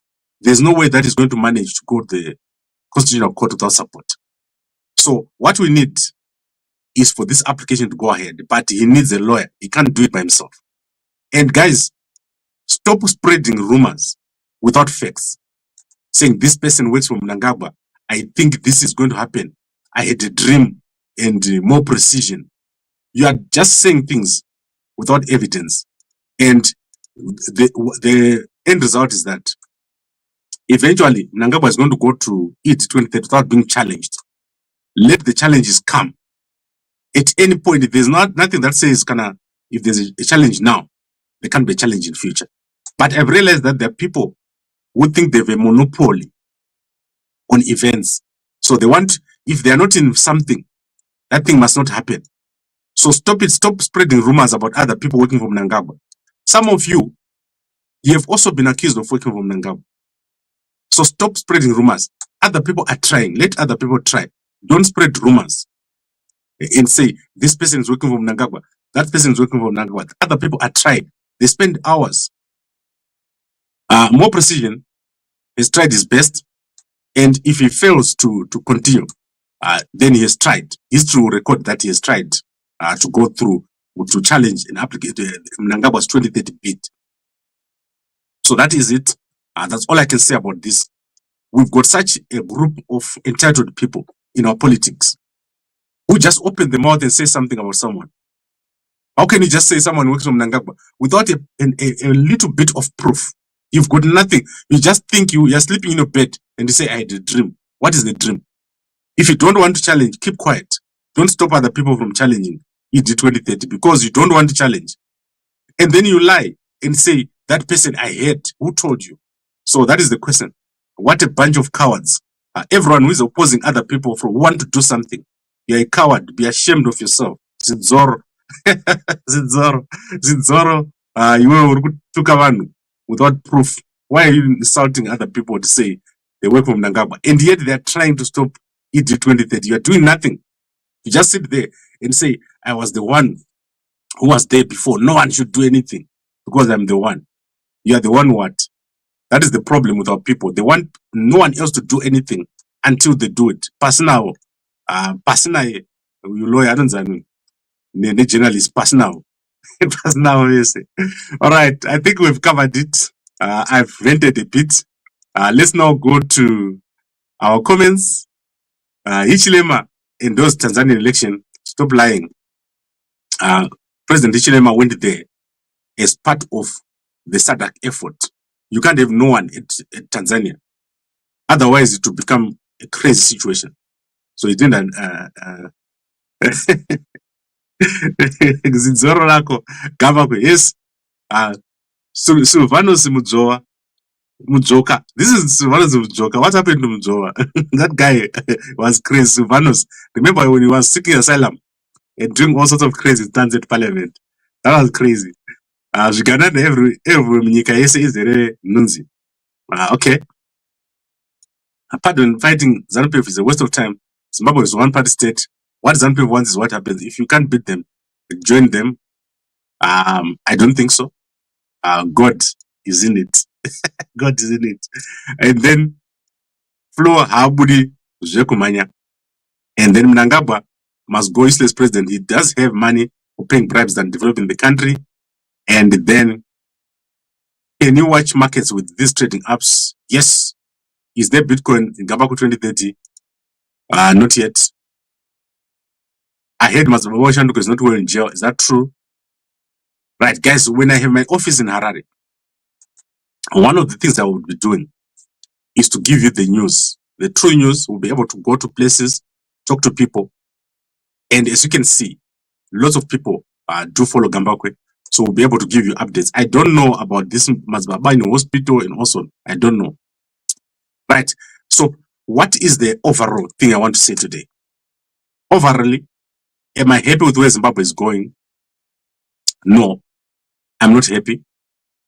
There's no way that is going to manage to go to the Constitutional Court without support. So what we need is for this application to go ahead, but he needs a lawyer. He can't do it by himself. And guys, stop spreading rumors without facts, saying this person works for Mnangagwa. I think this is going to happen. I had a dream, and More Precision. You are just saying things without evidence. And the end result is that eventually Mnangagwa is going to go to ED 2030 without being challenged. Let the challenges come. At any point, there's nothing that says if there's a challenge now, there can't be a challenge in future. But I've realized that there are people who think they have a monopoly on events. So they want, if they are not in something, that thing must not happen. So stop it. Stop spreading rumors about other people working for Mnangagwa. Some of you have also been accused of working for Mnangagwa. So stop spreading rumors. Other people are trying. Let other people try. Don't spread rumors and say, this person is working for Mnangagwa, that person is working for Mnangagwa. Other people are trying. They spend hours. More Precision has tried his best. And if he fails to continue, then he has tried. History record that he has tried to go through, to challenge and applicate Mnangagwa's 2030 bid. So that is it. That's all I can say about this. We've got such a group of entitled people in our politics who just open the mouth and say something about someone. How can you just say someone works for Mnangagwa without a little bit of proof? You've got nothing. You just think you're sleeping in your bed and you say, I had a dream. What is the dream? If you don't want to challenge, keep quiet. Don't stop other people from challenging ED 2030 because you don't want to challenge. And then you lie and say, that person I hate, who told you? So that is the question. What a bunch of cowards. Everyone who is opposing other people from want to do something. You're a coward. Be ashamed of yourself. Zinzoro. Zinzoro. Zinzoro. You took a without proof. Why are you insulting other people to say they work from Nangaba? And yet they're trying to stop ED 2030. You're doing nothing. You just sit there and say, I was the one who was there before. No one should do anything because I'm the one. You are the one what? That is the problem with our people. They want no one else to do anything until they do it. Personal. Personal. You lawyer, I don't know. The journalist, personal. Personal, yes. All right. I think we've covered it. I've vented a bit. Let's now go to our comments. Hichilema endorsed Tanzanian election. Stop lying. President Hichilema went there as part of the SADC effort. You can't have no one at Tanzania. Otherwise, it will become a crazy situation. So he didn't. Zinzoro lako, Gambakwe, yes. Silvanus Mujoka. This is Silvanus Mujoka. What happened to Mujoka? That guy was crazy. Silvanus. Remember when he was seeking asylum and doing all sorts of crazy stunts at parliament? That was crazy. Zviganana every munyika yese izere nunzi. Okay. Pardon, fighting ZANU-PF is a waste of time. Zimbabwe is a one-party state. What ZANU-PF wants is what happens. If you can't beat them, join them. I don't think so. God is in it. God is in it. And then Flo Habudi Zekumanya. And then Mnangagwa must go useless president. He does have money for paying bribes than developing the country. And then, can you watch markets with these trading apps? Yes. Is there Bitcoin in Gambakwe 2030? Not yet. I heard Mazababa Shanduko is not well in jail. Is that true? Right, guys, when I have my office in Harare, one of the things I will be doing is to give you the news. The true news. Will be able to go to places, talk to people. And as you can see, lots of people do follow Gambakwe. So we'll be able to give you updates. I don't know about this Mazbaba in the hospital and also, I don't know. Right. So what is the overall thing I want to say today? Overall, am I happy with where Zimbabwe is going? No, I'm not happy.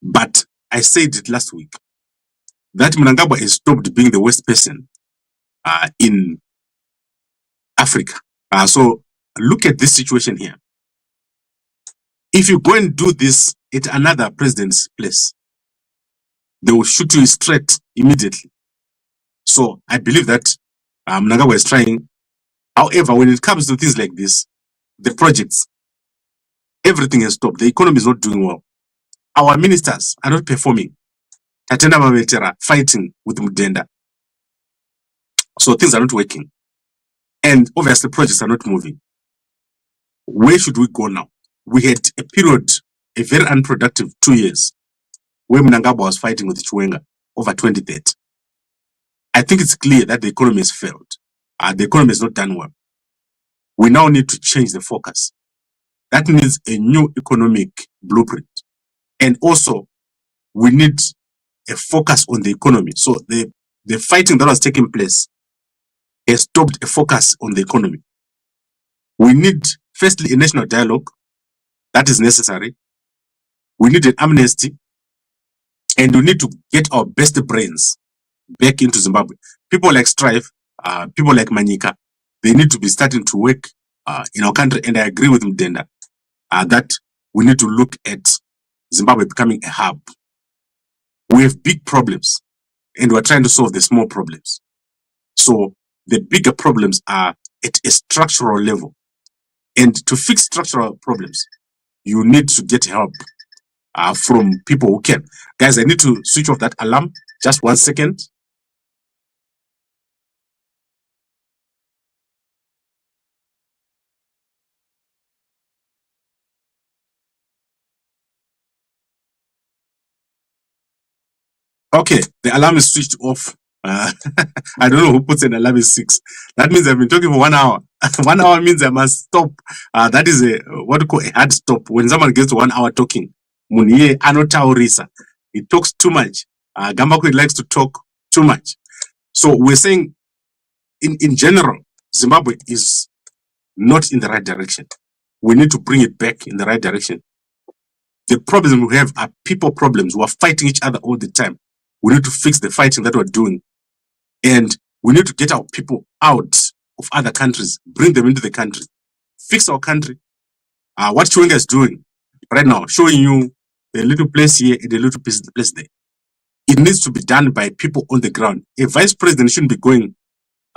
But I said it last week that Mnangagwa has stopped being the worst person in Africa. So look at this situation here. If you go and do this at another president's place, they will shoot you straight immediately. So I believe that Mnangagwa is trying. However, when it comes to things like this, the projects, everything has stopped. The economy is not doing well. Our ministers are not performing. Tatenda Mametera fighting with Mudenda. So things are not working. And obviously projects are not moving. Where should we go now? We had a period, a very unproductive 2 years, where Mnangagwa was fighting with Chiwenga over 2030. I think it's clear that the economy has failed. The economy has not done well. We now need to change the focus. That needs a new economic blueprint. And also, we need a focus on the economy. So the fighting that was taking place has stopped a focus on the economy. We need, firstly, a national dialogue. That is necessary. We need an amnesty. And we need to get our best brains back into Zimbabwe. People like Strife, people like Manyika, they need to be starting to work in our country. And I agree with Mdenda that we need to look at Zimbabwe becoming a hub. We have big problems and we're trying to solve the small problems. So the bigger problems are at a structural level. And to fix structural problems, you need to get help from people who can. Guys, I need to switch off that alarm. Just 1 second. Okay, the alarm is switched off. I don't know who puts an alarm is 6. That means I've been talking for 1 hour. 1 hour means I must stop. That is a what we call a hard stop. When someone gets to 1 hour talking, Muniye anotaurisa. He talks too much. Gambakwe likes to talk too much. So we're saying, in general, Zimbabwe is not in the right direction. We need to bring it back in the right direction. The problems we have are people problems. We are fighting each other all the time. We need to fix the fighting that we're doing. And we need to get our people out of other countries, bring them into the country, fix our country. What Chiwenga is doing right now, showing you a little place here and a little place there. It needs to be done by people on the ground. A vice president shouldn't be going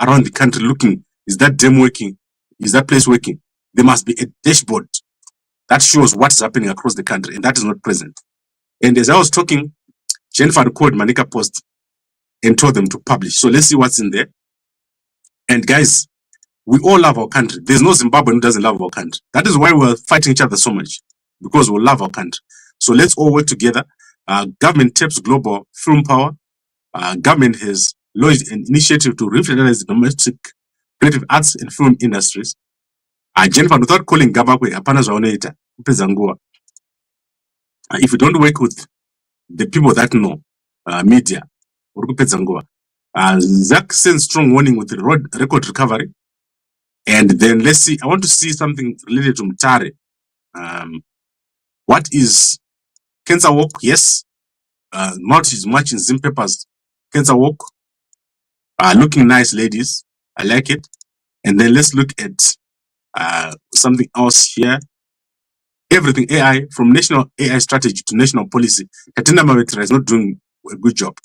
around the country looking, is that dam working? Is that place working? There must be a dashboard that shows what's happening across the country, and that is not present. And as I was talking, Jennifer called Manika Post and told them to publish. So let's see what's in there. And guys, we all love our country. There's no Zimbabwean who doesn't love our country. That is why we're fighting each other so much, because we love our country. So let's all work together. Government taps global film power. Government has launched an initiative to revitalize the domestic creative arts and film industries. Jennifer, without calling Gambakwe, if you don't work with the people that know media, Zach sends strong warning with the record recovery. And then let's see, I want to see something related to Mutare. What is cancer walk? Yes. Much in Zim papers. Cancer walk. Looking nice, ladies. I like it. And then let's look at something else here. Everything AI, from national AI strategy to national policy. Katinda Mawetera is not doing a good job.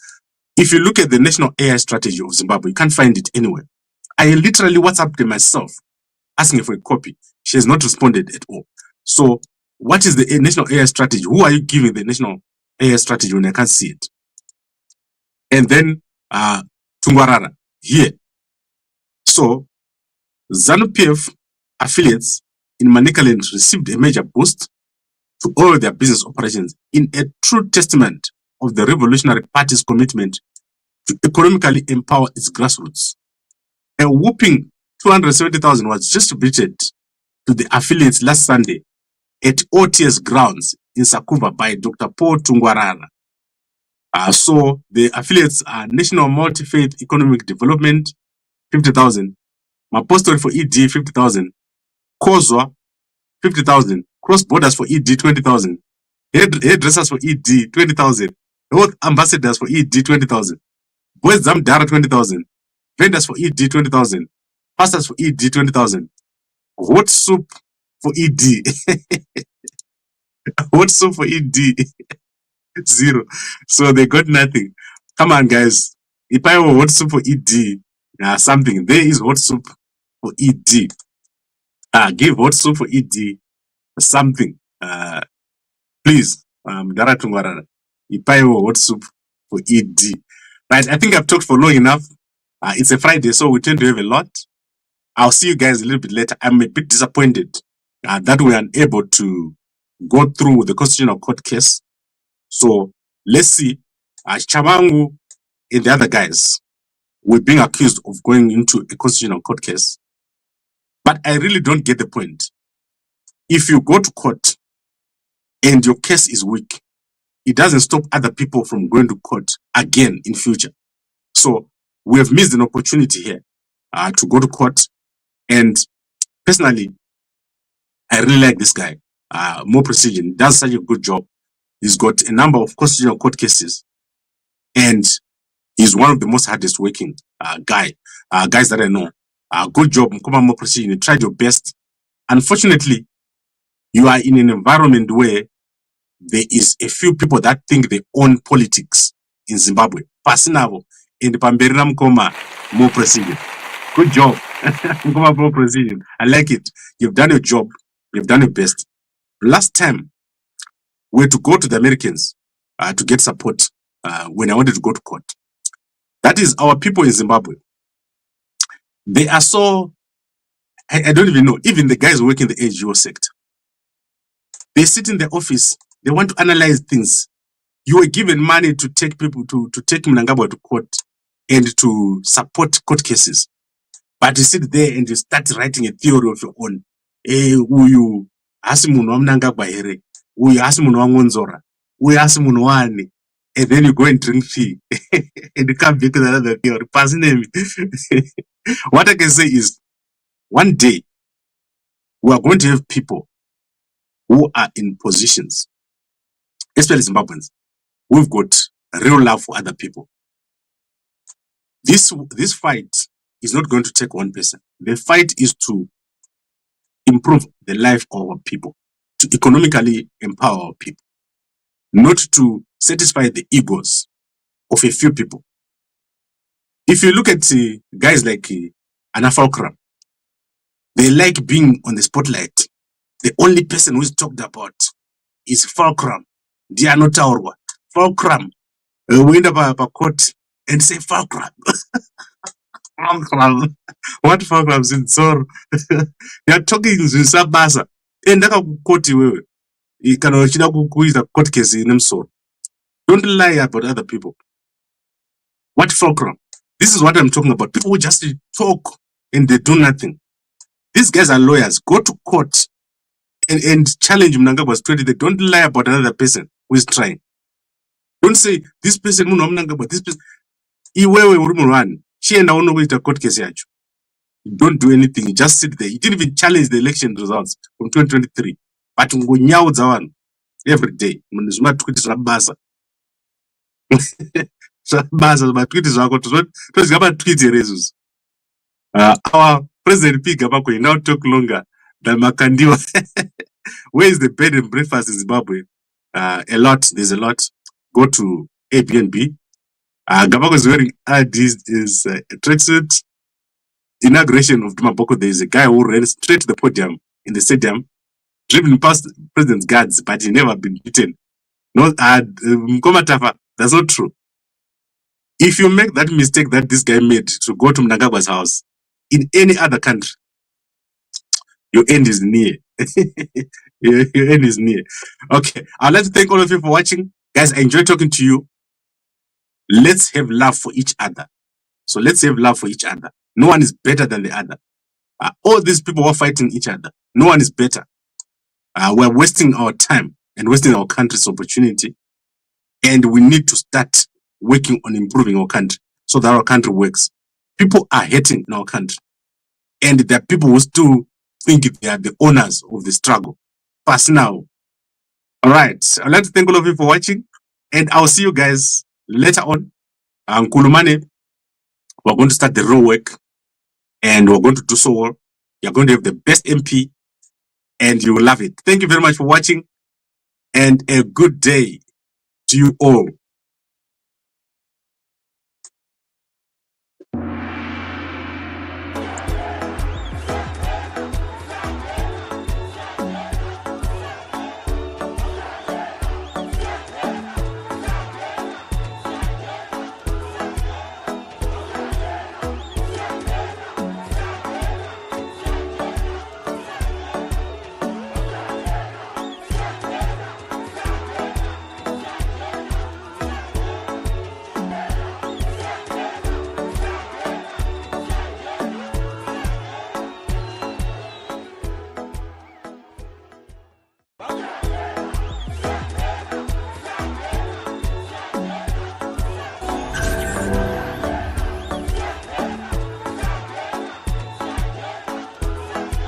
If you look at the national AI strategy of Zimbabwe, you can't find it anywhere. I literally WhatsApped myself asking for a copy. She has not responded at all. So what is the national AI strategy? Who are you giving the national AI strategy when I can't see it? And then Tungwarara here. So ZANU-PF affiliates in Manicaland received a major boost to all their business operations in a true testament of the Revolutionary Party's commitment to economically empower its grassroots. A whopping 270,000 was distributed to the affiliates last Sunday at OTS grounds in Sakuva by Dr. Paul Tungwarara. So the affiliates are National Multi-Faith Economic Development, 50,000, Mapostori for ED, 50,000, Kozwa, 50,000, Cross Borders for ED, 20,000, Hairdressers for ED, 20,000, Health Ambassadors for ED, 20,000, Boys Zamdara, 20,000, Vendors for ED, 20,000, Pastors for ED, 20,000, Hot Soup for ED, Hot Soup for ED, 0. So they got nothing. Come on, guys. If I were Hot Soup for ED, something, there is Hot Soup for ED. Give Hot Soup for ED something. Please, Dara Tungwarara. If I were Hot Soup for ED. Right, I think I've talked for long enough. It's a Friday, so we tend to have a lot. I'll see you guys a little bit later. I'm a bit disappointed that we are unable to go through the Constitutional Court case. So let's see. Chamangu and the other guys were being accused of going into a Constitutional Court case. But I really don't get the point. If you go to court and your case is weak, it doesn't stop other people from going to court again in future. So we have missed an opportunity here to go to court. And personally, I really like this guy. More Precision does such a good job. He's got a number of constitutional court cases, and he's one of the most hardest working guys that I know. Good job, Mkoma More Precision. You tried your best. Unfortunately, you are in an environment where there is a few people that think they own politics in Zimbabwe. Pasinavo and Pamberina Mkoma More Precision. Good job. Mkoma More Precision. I like it. You've done your job. You've done your best. Last time, we had to go to the Americans to get support when I wanted to go to court. That is our people in Zimbabwe. They are so, I don't even know, even the guys working in the NGO sector. They sit in the office, they want to analyze things. You were given money to take people to take Mnangagwa to court and to support court cases. But you sit there and you start writing a theory of your own. Uyu asimuno wa Mnangagwa here. Uyu asimuno wa Ngonzora. Uyu asimuno wani. And then you go and drink tea. And you come back with another theory. What I can say is, one day, we are going to have people who are in positions, especially Zimbabweans. We've got real love for other people. This fight is not going to take one person. The fight is to improve the life of our people, to economically empower our people, not to satisfy the egos of a few people. If you look at guys like Anna Falkram, they like being on the spotlight. The only person who is talked about is Falkram. Diano Taurwa. Falkram. We end up a court and say Falkram. Falkram. What Falkram's in Zoro? They are talking in Sabasa. And that court you can use a court case in them so. Don't lie about other people. What Falkram? This is what I'm talking about. People who just talk and they do nothing. These guys are lawyers. Go to court and challenge Mnangagwa's 20. They don't lie about another person who is trying. Don't say this person Mnangagwa, this person. Iwewe urumurwan. She and I don't know with a court case. You don't do anything. You just sit there. You didn't even challenge the election results from 2023. But nyawo zawan every day. Mnizuma tweet rabasa. Rabasa my tweet is wako to tweet resus. Our President P. Gambakwe now talk longer than Makandiwa. Where is the bed and breakfast in Zimbabwe? A lot. There's a lot. Go to Airbnb. Gambakwe is wearing is a tracksuit. Inauguration of Dumaboko, there is a guy who ran straight to the podium in the stadium, driven past president's guards, but he never been beaten. No, Mkomatafa, that's not true. If you make that mistake that this guy made to go to Mnangagwa's house in any other country, your end is near. Your end is near. Okay, I'd like to thank all of you for watching. Guys, I enjoy talking to you. Let's have love for each other. So let's have love for each other. No one is better than the other. All these people who are fighting each other, no one is better. We're wasting our time and wasting our country's opportunity. And we need to start working on improving our country so that our country works. People are hating in our country. And there are people who still think they are the owners of the struggle. Pass now. All right. I'd like to thank all of you for watching. And I'll see you guys later on. Kulumane, we're going to start the real work. And we're going to do so well. You're going to have the best MP. And you will love it. Thank you very much for watching. And a good day to you all.